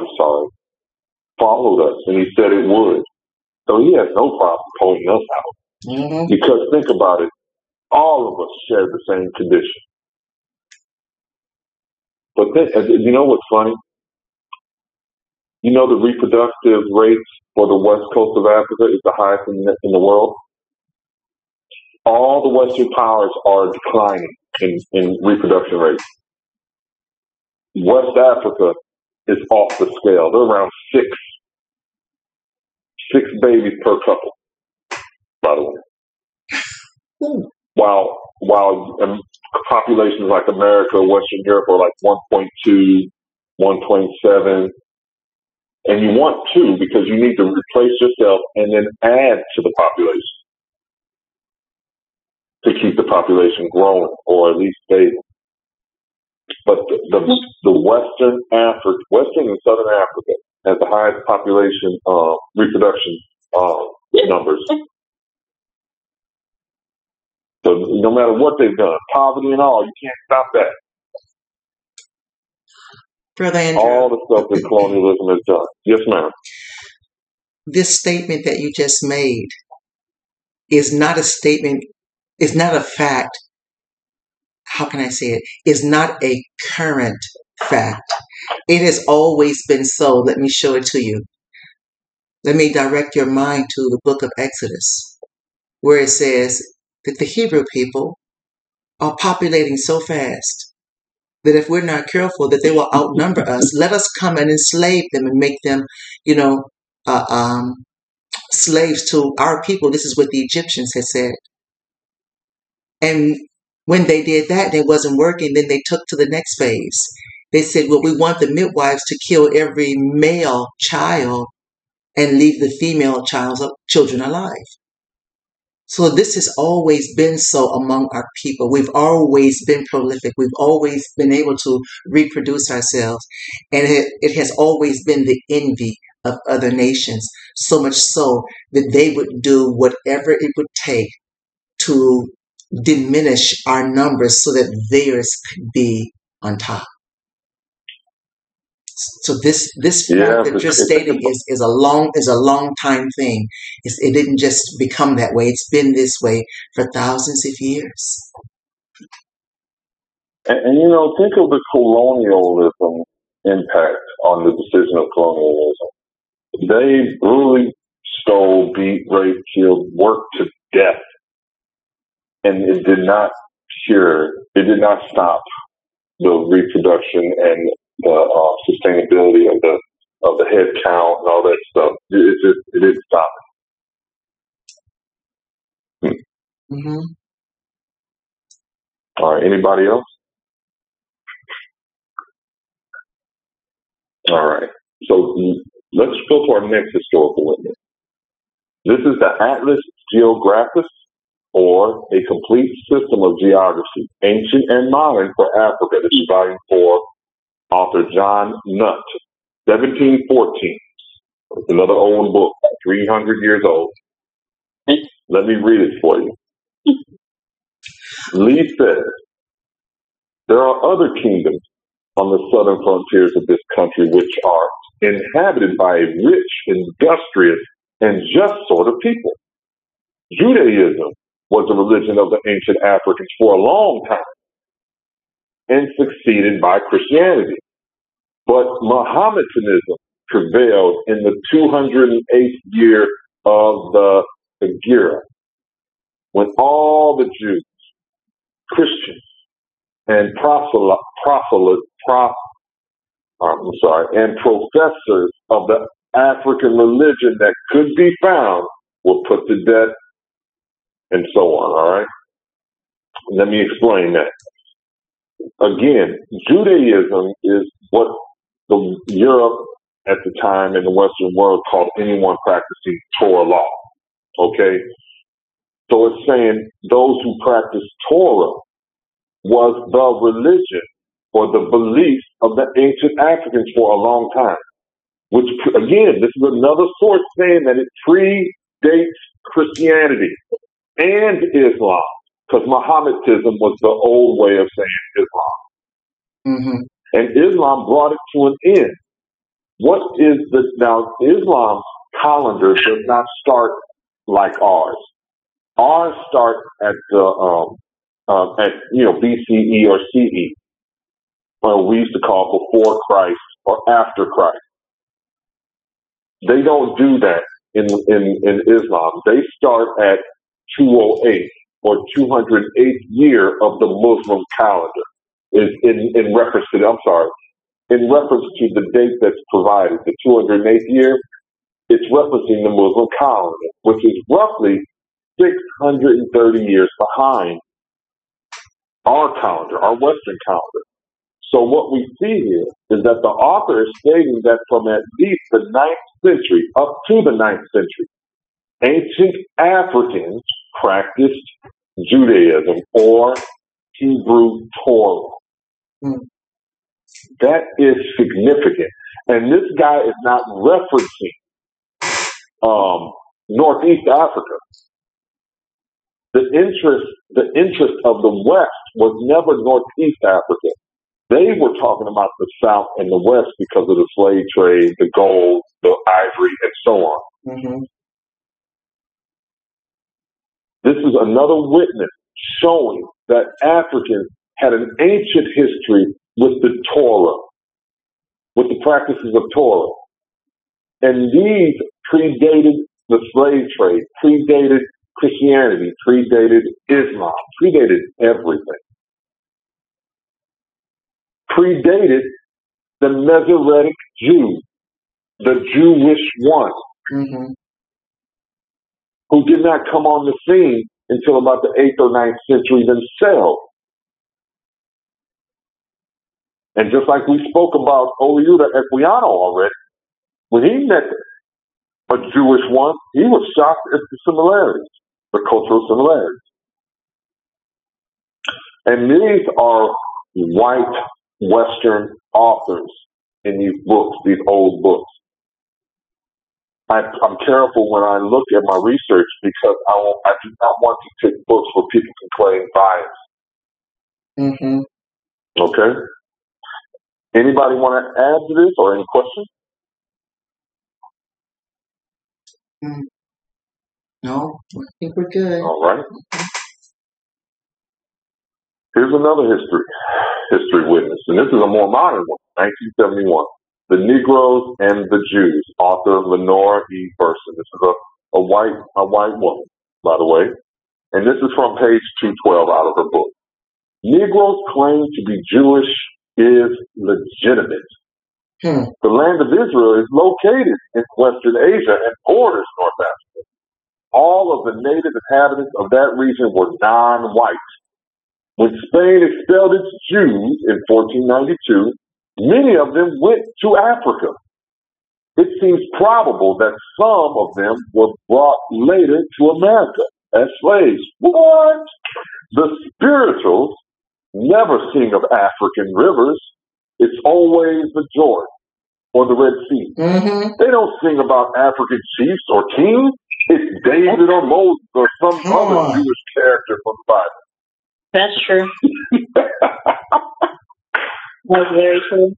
followed us, and he said it would. So he has no problem pointing us out. Because think about it, all of us share the same condition. But then, you know what's funny? You know the reproductive rates for the west coast of Africa is the highest in the world? All the Western powers are declining in reproduction rates. West Africa is off the scale. They're around six babies per couple, by the way. While populations like America, Western Europe are like 1.2, 1.7. And you want to because you need to replace yourself and then add to the population to keep the population growing or at least stable. But the Western and Southern Africa has the highest population reproduction numbers. So no matter what they've done, poverty and all, you can't stop that. Brother Andrew, all the stuff that colonialism has done. Yes, ma'am. This statement that you just made is not a statement, is not a fact. How can I say it? Is not a current fact. It has always been so. Let me show it to you. Let me direct your mind to the book of Exodus, where it says that the Hebrew people are populating so fast that if we're not careful, that they will outnumber us. Let us come and enslave them and make them, slaves to our people. This is what the Egyptians had said. And when they did that and it wasn't working, then they took to the next phase. They said, well, we want the midwives to kill every male child and leave the female children alive. So this has always been so among our people. We've always been prolific. We've always been able to reproduce ourselves. And it has always been the envy of other nations, so much so that they would do whatever it would take to diminish our numbers so that theirs could be on top. So this fact that you're stating is a long time thing. It didn't just become that way. It's been this way for thousands of years. And think of the colonialism impact on the decision of colonialism. They brutally stole, beat, raped, killed, worked to death, and it did not cure. It did not stop the reproduction and the sustainability of the head count and all that stuff. It didn't stop it. Mm-hmm. All right. Anybody else? All right. So let's go to our next historical witness. This is the Atlas Geographus, or A Complete System of Geography, Ancient and Modern for Africa. This is volume 4. Author John Nutt, 1714. It's another old book, 300 years old. Let me read it for you. Lee says, there are other kingdoms on the southern frontiers of this country which are inhabited by a rich, industrious, and just sort of people. Judaism was the religion of the ancient Africans for a long time and succeeded by Christianity. But Mohammedanism prevailed in the 208th year of the Hegira, when all the Jews, Christians, and and professors of the African religion that could be found were put to death, and so on. All right. Let me explain that. Again, Judaism is what Europe at the time in the Western world called anyone practicing Torah law. Okay? So it's saying those who practice Torah was the religion or the beliefs of the ancient Africans for a long time. Which, again, this is another source saying that it predates Christianity and Islam, because Mohammedanism was the old way of saying Islam. Mm-hmm. And Islam brought it to an end. What is now, Islam's calendar does not start like ours. Ours start at the BCE or CE, or we used to call before Christ or after Christ. They don't do that in Islam. They start at 208 or 208th year of the Muslim calendar. Is in reference to the date that's provided, the 208th year. It's referencing the Muslim calendar, which is roughly 630 years behind our calendar, our Western calendar. So what we see here is that the author is stating that from at least the 9th century up to the 9th century, ancient Africans practiced Judaism or Hebrew Torah. Mm. That is significant. And this guy is not referencing Northeast Africa. The interest of the West was never Northeast Africa. They were talking about the South and the West because of the slave trade, the gold, the ivory, and so on. Mm-hmm. This is another witness showing that Africans had an ancient history with the Torah, with the practices of Torah. And these predated the slave trade, predated Christianity, predated Islam, predated everything. Predated the Masoretic Jew, the Jewish one, Mm-hmm. who did not come on the scene until about the 8th or 9th century themselves. And just like we spoke about Oliuda Equiano already, when he met a Jewish one, he was shocked at the similarities, the cultural similarities. And these are white Western authors in these books, these old books. I'm careful when I look at my research because I do not want to take books where people can claim bias. Mm-hmm. Okay? Anybody want to add to this or any questions? No, I think we're good. All right. Here's another history witness, and this is a more modern one, 1971. The Negroes and the Jews, author Lenore E. Burson. This is a white woman, by the way, and this is from page 212 out of her book. Negroes claim to be Jewish is legitimate. The land of Israel is located in Western Asia and borders North Africa. All of the native inhabitants of that region were non-white. When Spain expelled its Jews in 1492, many of them went to Africa. It seems probable that some of them were brought later to America as slaves. What? The spirituals never sing of African rivers. It's always the Jordan or the Red Sea. Mm-hmm. They don't sing about African chiefs or kings. It's David or Moses or some other Jewish character from the Bible. That's true. That's very true.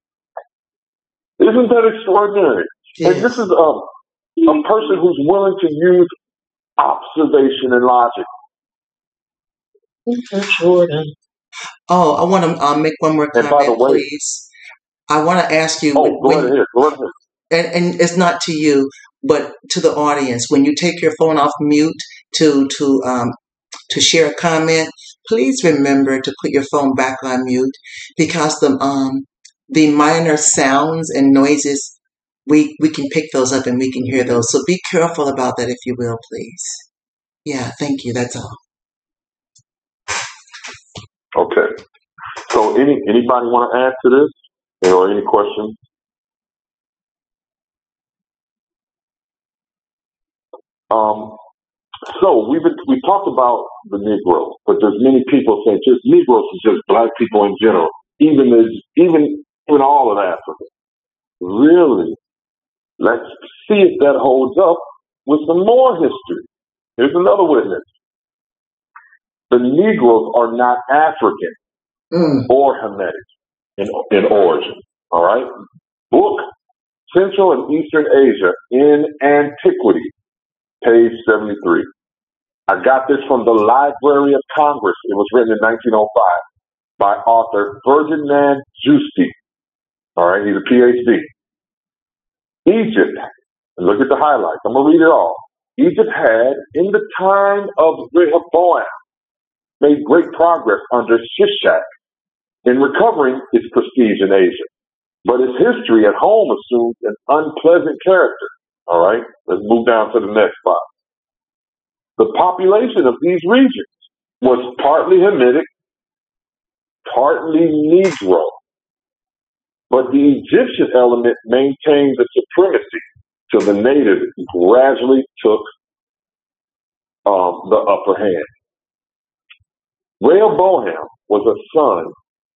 Isn't that extraordinary? Yes. And this is a person who's willing to use observation and logic. Jordan. Oh, I want to make one more And comment, by the way, please. I want to ask you. go right ahead. Go right ahead. And it's not to you, but to the audience. When you take your phone off mute to share a comment, please remember to put your phone back on mute, because the minor sounds and noises, we can pick those up and we can hear those. So be careful about that, if you will, please. Yeah, thank you. That's all. Okay. So anybody want to add to this, or any questions? So we talked about the Negro, but there's many people saying just Negroes is just black people in general, even all of Africa. Really? Let's see if that holds up with some more history. Here's another witness. The Negroes are not African or Hamitic in origin. All right? Book Central and Eastern Asia in Antiquity, page 73. I got this from the Library of Congress. It was written in 1905 by author Ferdinand Justi. All right, he's a PhD. Egypt, and look at the highlights. I'm going to read it all. Egypt had, in the time of Rehoboam, made great progress under Shishak in recovering its prestige in Asia. But its history at home assumes an unpleasant character. All right, let's move down to the next spot. The population of these regions was partly Hamitic, partly Negro, but the Egyptian element maintained the supremacy till the natives gradually took the upper hand. Rehoboam was a son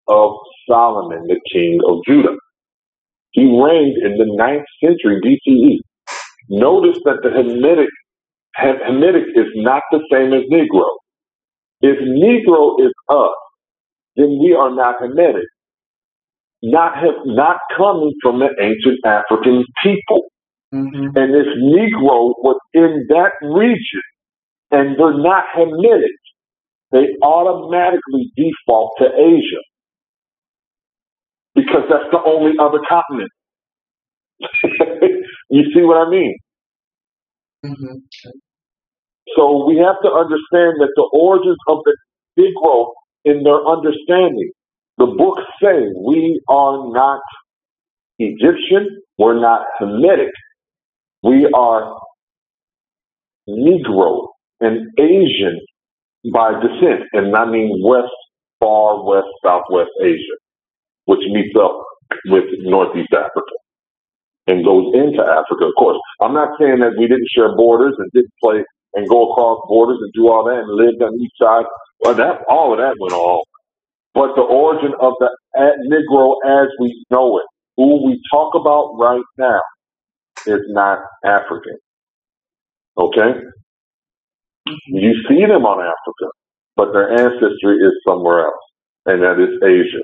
of Solomon, the king of Judah. He reigned in the 9th century BCE. Notice that the Hamitic is not the same as Negro. If Negro is us, then we are not Hamitic, not coming from the ancient African people. Mm-hmm. And if Negro was in that region and they're not Hamitic, they automatically default to Asia, because that's the only other continent. You see what I mean? Mm-hmm. So we have to understand that the origins of the Negro, in their understanding, the books say we are not Egyptian, we're not Hamitic, we are Negro and Asian by descent, and I mean far west, southwest Asia, which meets up with Northeast Africa and goes into Africa, of course. I'm not saying that we didn't share borders and didn't play and go across borders and do all that and lived on each side. Well, all of that went on. But the origin of the Negro as we know it, who we talk about right now, is not African. Okay? You see them on Africa, but their ancestry is somewhere else, and that is Asia.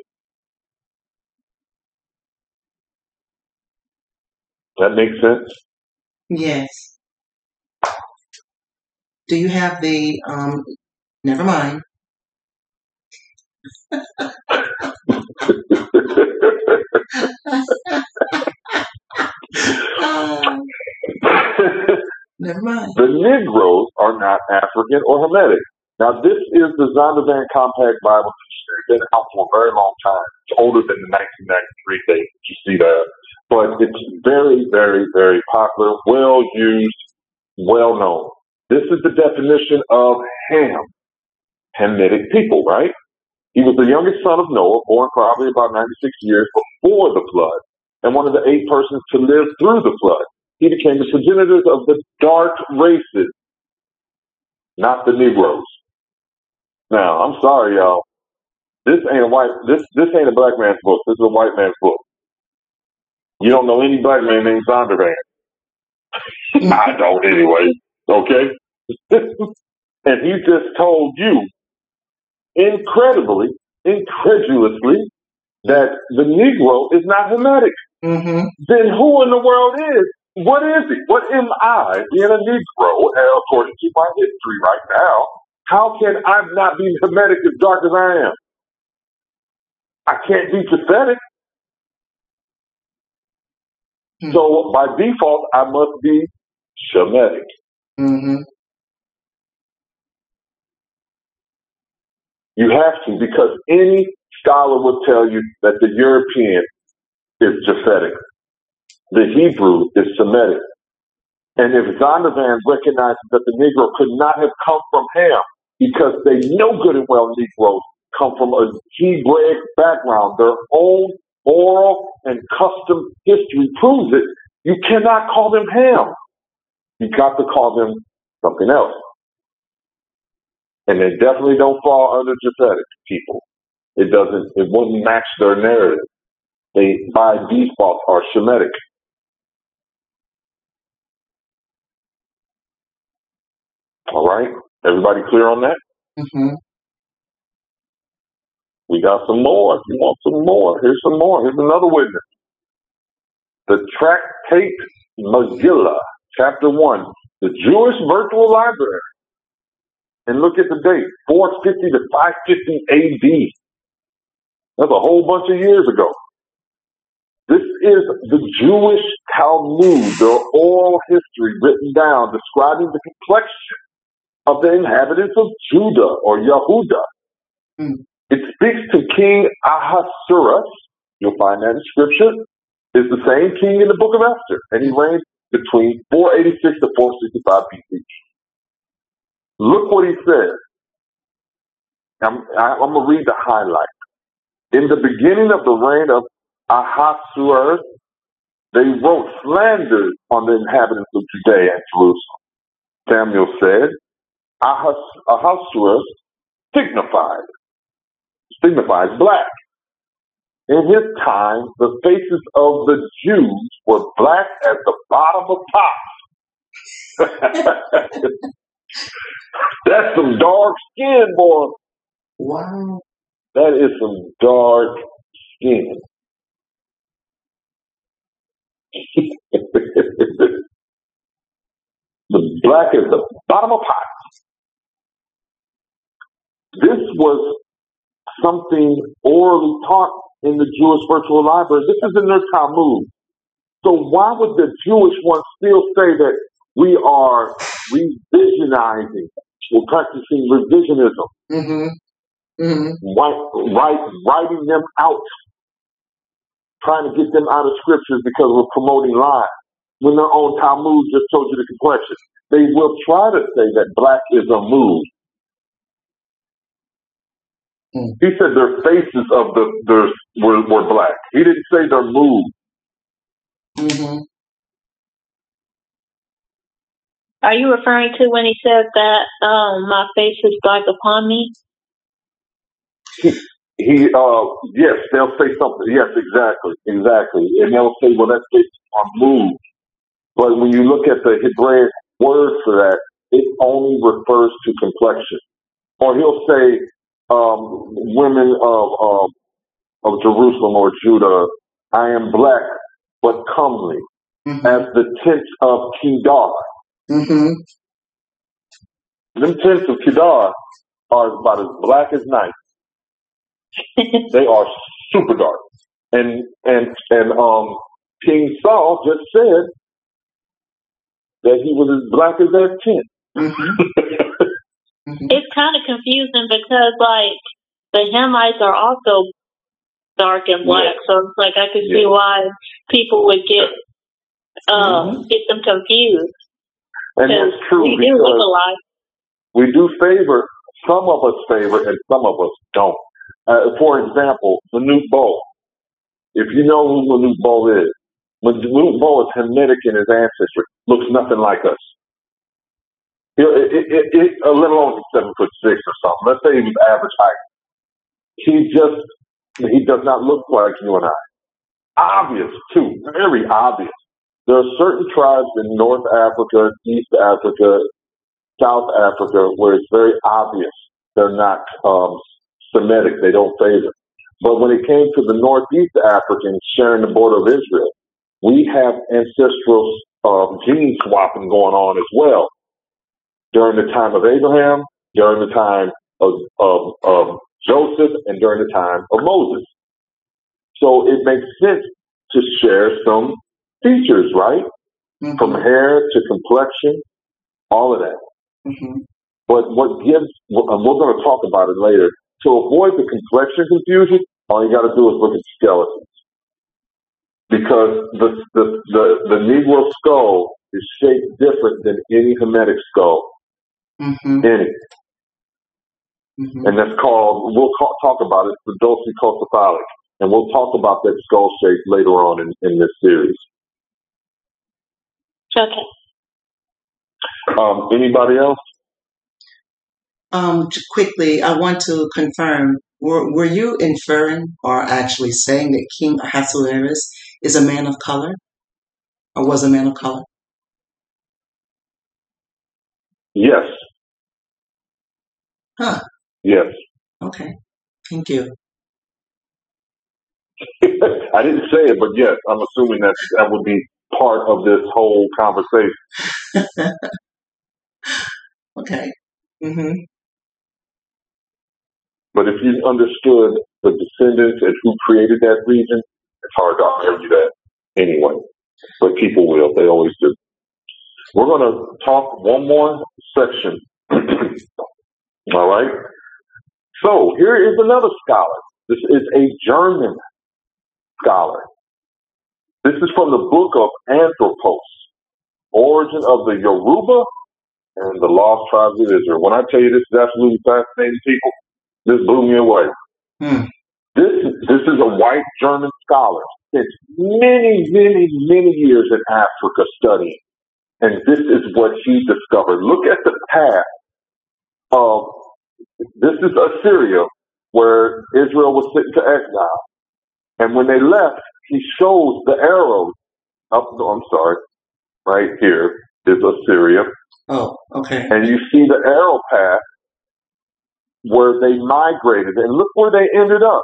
That makes sense? Yes. Do you have the, never mind. Never mind. The Negroes are not African or Hamitic. Now, this is the Zondervan Compact Bible Dictionary. It's been out for a very long time. It's older than the 1993 date. You see that? But it's very, very, very popular, well used, well known. This is the definition of Ham, Hamitic people, right? He was the youngest son of Noah, born probably about 96 years before the flood, and one of the 8 persons to live through the flood. He became the progenitors of the dark races, not the Negroes. Now, I'm sorry, y'all. This ain't a black man's book. This is a white man's book. You don't know any black man named Zondervan. I don't, anyway. Okay? And he just told you, incredulously, that the Negro is not Hamitic. Mm-hmm. Then who in the world is? What is he? What am I, being a Negro, according to my history right now? How can I not be Hamitic as dark as I am? I can't be pathetic. Mm-hmm. So by default, I must be Shemitic. Mm-hmm. You have to, because any scholar will tell you that the European is Japhetic. The Hebrew is Semitic. And if Zondervan recognizes that the Negro could not have come from Ham, because they know good and well Negroes come from a Hebraic background, their own oral and custom history proves it, you cannot call them Ham. You got to call them something else. And they definitely don't fall under Japhetic people. It wouldn't match their narrative. They, by default, are Shemitic. All right? Everybody clear on that? Mm-hmm. We got some more. If you want some more, here's some more. Here's another witness. The Tractate Megillah, chapter 1, the Jewish Virtual Library. And look at the date, 450 to 550 AD. That's a whole bunch of years ago. This is the Jewish Talmud, their oral history written down describing the complexion of the inhabitants of Judah or Yehuda. Mm. It speaks to King Ahasuerus. You'll find that in Scripture. Is the same king in the book of Esther, and he reigned between 486 to 465 BC. Look what he says. I'm going to read the highlight. In the beginning of the reign of Ahasuerus, they wrote slanders on the inhabitants of Judea and Jerusalem. Samuel said, Ahasuerus signifies black. In his time, the faces of the Jews were black as the bottom of pots. That's some dark skin, boy. Wow. That is some dark skin. The black is the bottom of pots. This was something orally taught in the Jewish Virtual Library. This is in their Talmud. So why would the Jewish ones still say that we are revisionizing? We're practicing revisionism. Mm-hmm. Mm-hmm. Writing them out, trying to get them out of scriptures because we're promoting lies. When their own Talmud just told you the complexion. They will try to say that black is a mood. He said their faces were black. He didn't say their mood. Mm-hmm. Are you referring to when he said that my face is black upon me? Yes, they'll say something. Yes, exactly. And they'll say, well, that's based on mood. But when you look at the Hebraic word for that, it only refers to complexion. Or he'll say, women of Jerusalem or Judah, I am black but comely, as the tents of Kedar. Mm-hmm. Them tents of Kedar are about as black as night. They are super dark. And King Saul just said that he was as black as that tent. Mm-hmm. It's kind of confusing because, like, the Hamites are also dark and black, so it's like I could see why people would get them confused. And that's true. We do look alike. We do favor, some of us favor and some of us don't. For example, Manute Bol. If you know who Manute Bol is, Manute Bol is Hamitic in his ancestry, looks nothing like us. Let alone 7'6" or something. Let's say he was average height. He does not look like you and I. Obvious too, very obvious. There are certain tribes in North Africa, East Africa, South Africa, where it's very obvious they're not Semitic, they don't favor. But when it came to the Northeast Africans sharing the border of Israel, we have ancestral gene swapping going on as well. During the time of Abraham, during the time of Joseph, and during the time of Moses. So it makes sense to share some features, right? Mm-hmm. From hair to complexion, all of that. Mm-hmm. But what gives, and we're going to talk about it later, to avoid the complexion confusion, all you got to do is look at skeletons. Because the Negro skull is shaped different than any Hamitic skull. Mm-hmm. Any. Mm-hmm. And that's called, we'll talk about it, the dosicocephalic. And we'll talk about that skull shape later on in this series. Okay. Anybody else? Quickly, I want to confirm, were you inferring or actually saying that King Ahasuerus is a man of color? Or was a man of color? Yes. Huh. Yes. Okay. Thank you. I didn't say it, but yes, I'm assuming that would be part of this whole conversation. Okay. Mm-hmm. But if you understood the descendants and who created that region, it's hard to argue that anyway. But people will. They always do. We're going to talk one more section. All right? So here is another scholar. This is a German scholar. This is from the book of Anthropos, Origin of the Yoruba and the Lost Tribes of Israel. When I tell you this is absolutely fascinating, people, this blew me away. This is a white German scholar. Spent many, many, many years in Africa studying. And this is what he discovered. Look at the path of, this is Assyria, where Israel was sent into exile. And when they left, he shows the arrows right here is Assyria. Oh, okay. And you see the arrow path where they migrated. And look where they ended up.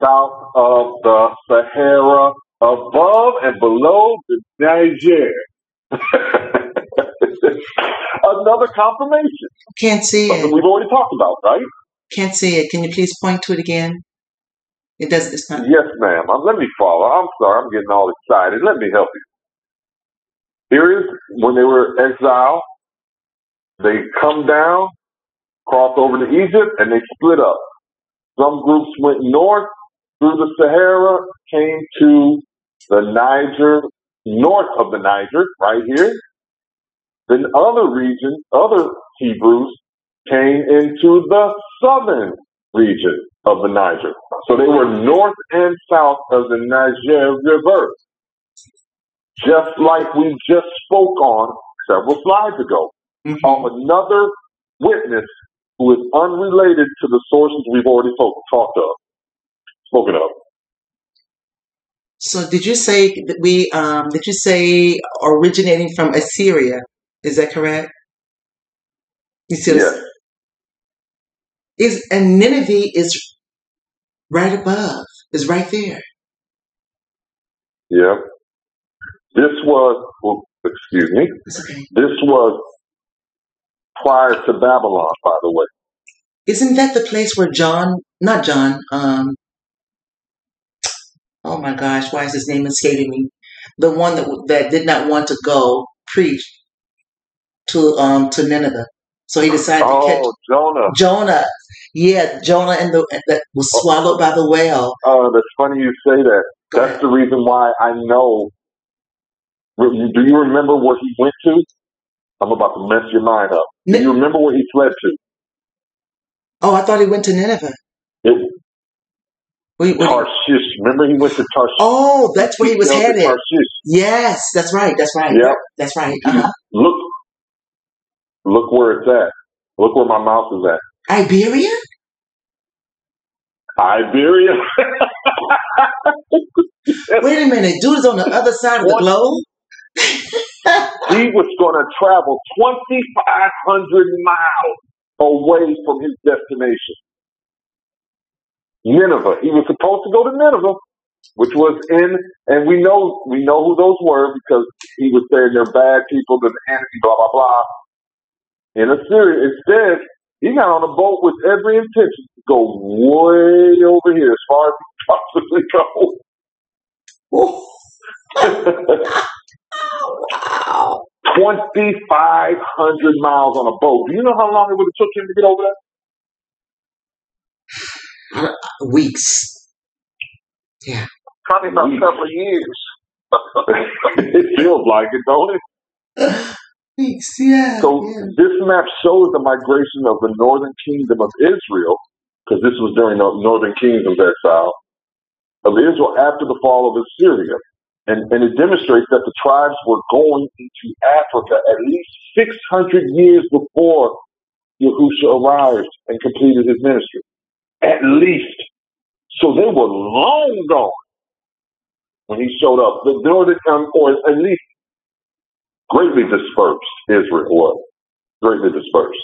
South of the Sahara, above and below the Niger. Another confirmation. Can't see Something it. we've already talked about, right? Can't see it. Can you please point to it again? It does. It's not. Yes, ma'am. Let me follow. I'm sorry. I'm getting all excited. Let me help you. Here is when they were exiled. They come down, cross over to Egypt, and they split up. Some groups went north through the Sahara, came to the Niger, north of the Niger, right here. Then other Hebrews came into the southern region of the Niger. So they were north and south of the Niger River. Just like we just spoke on several slides ago. Mm-hmm. Another witness who is unrelated to the sources we've already spoken of. So did you say that did you say originating from Assyria? Is that correct? You said yes. And Nineveh is right above, is right there. Yeah. This was, excuse me, okay. This was prior to Babylon, by the way. Isn't that the place where oh my gosh, why is his name escaping me? The one that did not want to go preach to Nineveh. So he decided to catch Jonah. Yeah, Jonah that was swallowed by the whale. Oh, that's funny you say that. That's the reason why I know. Do you remember where he went to? I'm about to mess your mind up. Do you remember where he fled to? Oh, I thought he went to Nineveh. Tarshish. Remember he went to Tarshish? Oh, that's where he was headed. Tarshish. Yes, that's right. Yep. That's right. Uh-huh. Look where it's at. Look where my mouth is at. Iberia? Yes. Wait a minute. Dude is on the other side of the globe? He was going to travel 2,500 miles away from his destination, Nineveh. He was supposed to go to Nineveh, which was and we know who those were because he was saying they're bad people, they're the enemy, blah, blah, blah. In Assyria, instead, he got on a boat with every intention to go way over here as far as he possibly goes. Wow. 2,500 miles on a boat. Do you know how long it would have took him to get over there? Weeks. Yeah. Probably about a couple of years. It feels like it, don't it? Weeks, yeah. So this map shows the migration of the northern kingdom of Israel, because this was during the northern kingdom's exile, of Israel after the fall of Assyria. And it demonstrates that the tribes were going into Africa at least 600 years before Yahushua arrived and completed his ministry. At least. So they were long gone when he showed up. The northern, or at least greatly dispersed, Israel was. Greatly dispersed.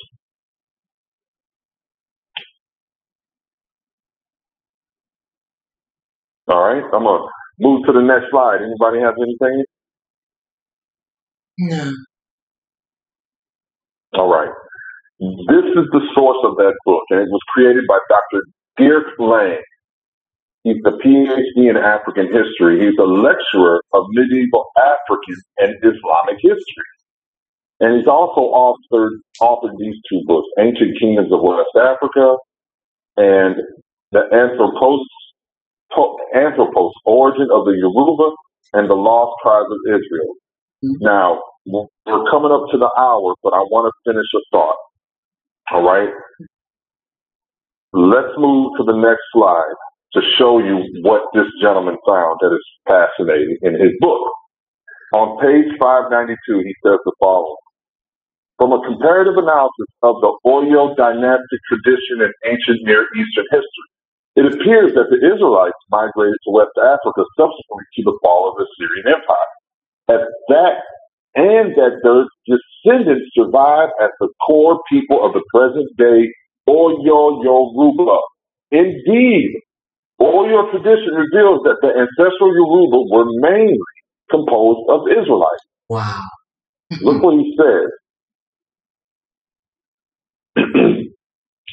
All right, I'm going to move to the next slide. Anybody have anything? No. All right. This is the source of that book, and it was created by Dr. Dirk Lang. He's a PhD in African history. He's a lecturer of medieval African and Islamic history. And he's also authored these two books, Ancient Kingdoms of West Africa and the Anthropos, Origin of the Yoruba and the Lost Tribes of Israel. Mm-hmm. Now, we're coming up to the hour, but I want to finish a thought. All right? Let's move to the next slide to show you what this gentleman found that is fascinating in his book. On page 592, he says the following. From a comparative analysis of the Oyo dynastic tradition in ancient Near Eastern history, it appears that the Israelites migrated to West Africa subsequently to the fall of the Assyrian Empire. And that their descendants survive as the core people of the present day Oyo Yoruba. Indeed, Oyo tradition reveals that the ancestral Yoruba were mainly composed of Israelites. Wow. Look what he says.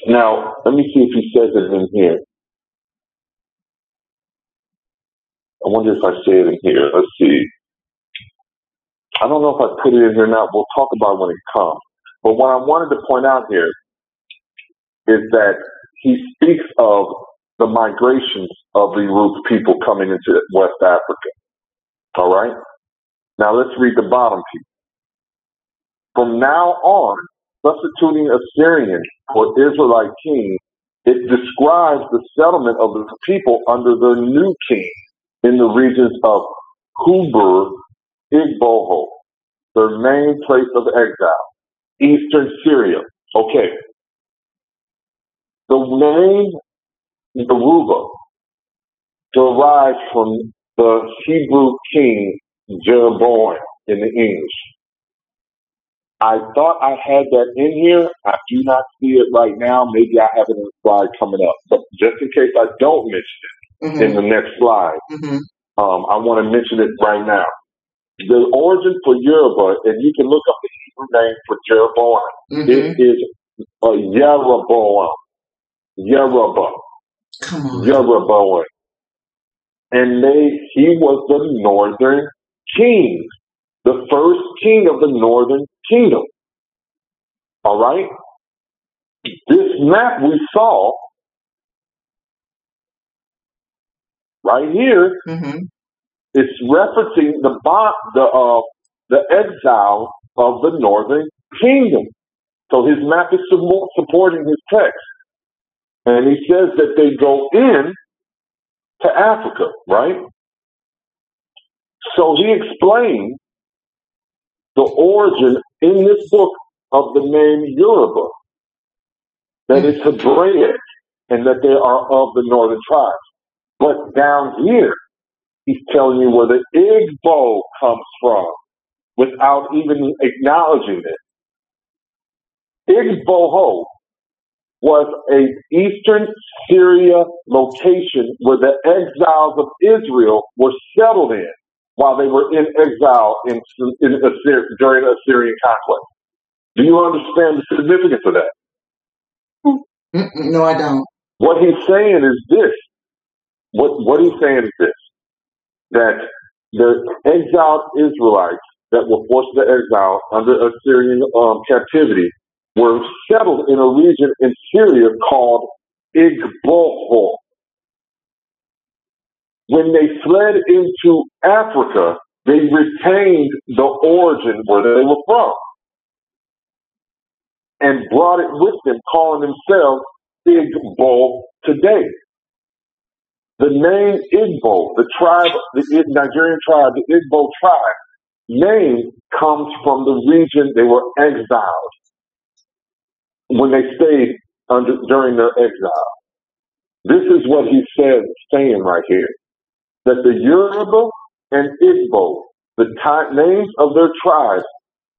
Now, let me see if he says it in here. I wonder if I say it in here. Let's see. I don't know if I put it in here now. We'll talk about it when it comes. But what I wanted to point out here is that he speaks of the migrations of the Yoruba people coming into West Africa. All right? Now let's read the bottom piece. From now on, substituting Assyrian for Israelite king, it describes the settlement of the people under their new king in the regions of Hubur, Igboho, their main place of exile, eastern Syria. Okay. The name Yoruba derives from the Hebrew king Jeroboam in the English. I thought I had that in here. I do not see it right now. Maybe I have it in the slide coming up. But just in case I don't mention it in the next slide, I want to mention it right now. The origin for Yoruba, and you can look up the Hebrew name for Jeroboam. It is Yeroboam. Yoruba. Come on. Jeroboam. And he was the northern king, the first king of the northern kingdom. All right? This map we saw right here, it's referencing the exile of the northern kingdom. So his map is supporting his text. And he says that they go in to Africa, right? So he explains the origin in this book of the name Yoruba, that it's Hebraic and that they are of the northern tribes. But down here, he's telling you where the Igbo comes from. without even acknowledging it. Igboho was an eastern Syria location where the exiles of Israel were settled in while they were in exile during the Assyrian conquest. Do you understand the significance of that? No, I don't. What he's saying is this. What he's saying is this, that the exiled Israelites that were forced to exile under Assyrian captivity were settled in a region in Syria called Igboho. When they fled into Africa, they retained the origin where they were from and brought it with them, calling themselves Igbo today. The name Igbo, the Nigerian tribe, the Igbo tribe, name comes from the region they were exiled when they stayed during their exile. This is what he's saying right here, that the Yoruba and Igbo, the names of their tribes,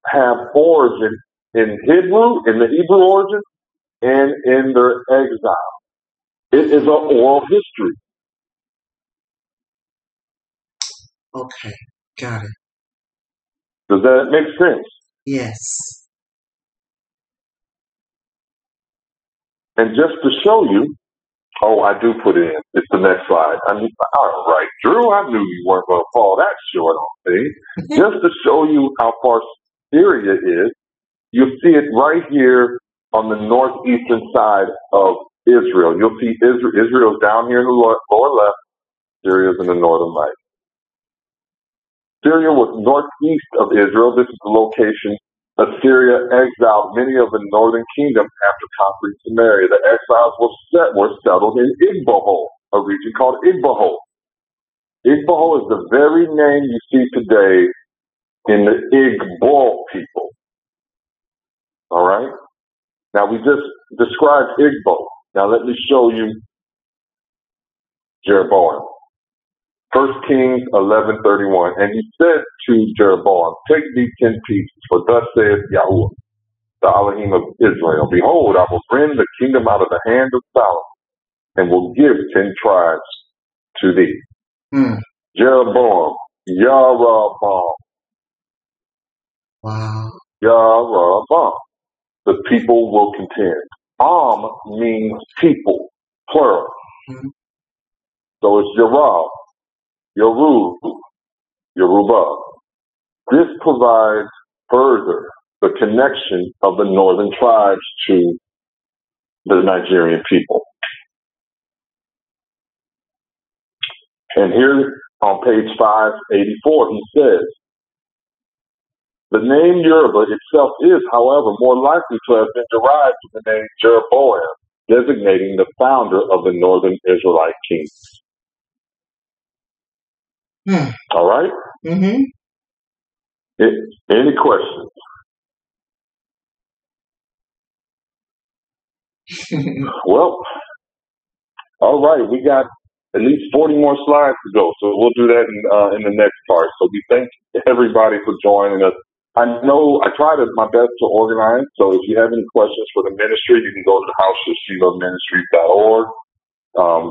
have origin in Hebrew, in the Hebrew origin, and in their exile. It is an oral history. Okay, got it. Does that make sense? Yes. And just to show you, I do put it in. It's the next slide. All right, Drew, I knew you weren't going to fall that short on me. Just to show you how far Syria is, you'll see it right here on the northeastern side of Israel. You'll see Israel's down here in the lower left. Syria's in the northern right. Syria was northeast of Israel. This is the location Assyria exiled many of the northern kingdom after conquering Samaria. The exiles were settled in Igboho, a region called Igboho. Igboho is the very name you see today in the Igbo people. All right? Now, we just described Igbo. Now, let me show you Jeroboam. 1 Kings 11:31, and he said to Jeroboam, "Take thee 10 pieces, for thus saith Yahweh, the Elohim of Israel, behold, I will bring the kingdom out of the hand of Solomon, and will give 10 tribes to thee." Jeroboam, Yaraboam. Wow. Yaraboam. The people will contend. Means people, plural. So it's Yarab. Yoruba. This provides further the connection of the northern tribes to the Nigerian people. And here on page 584, he says, the name Yoruba itself is, however, more likely to have been derived from the name Jeroboam, designating the founder of the northern Israelite kings. All right? Mm-hmm. Any questions? Well, all right. We got at least 40 more slides to go, so we'll do that in the next part. So we thank everybody for joining us. I know I tried my best to organize, so if you have any questions for the ministry, you can go to housesofshilohministries.org.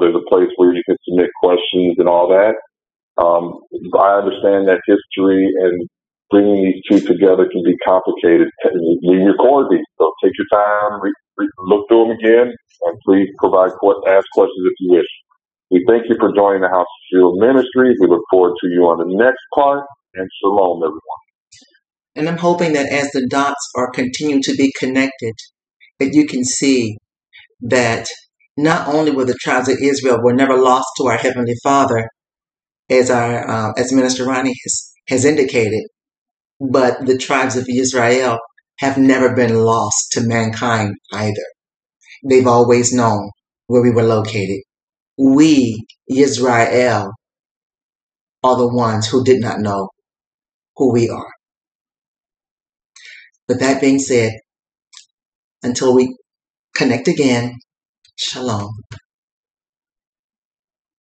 There's a place where you can submit questions and all that. I understand that history and bringing these two together can be complicated. We record these, so take your time, look through them again, and please ask questions if you wish. We thank you for joining the House of Shield Ministries. We look forward to you on the next part, and shalom, everyone. And I'm hoping that as the dots are continuing to be connected, that you can see that not only were the tribes of Israel were never lost to our Heavenly Father, as Minister Ronnie has indicated, but the tribes of Israel have never been lost to mankind either. They've always known where we were located. We, Israel, are the ones who did not know who we are. With that being said, until we connect again, shalom.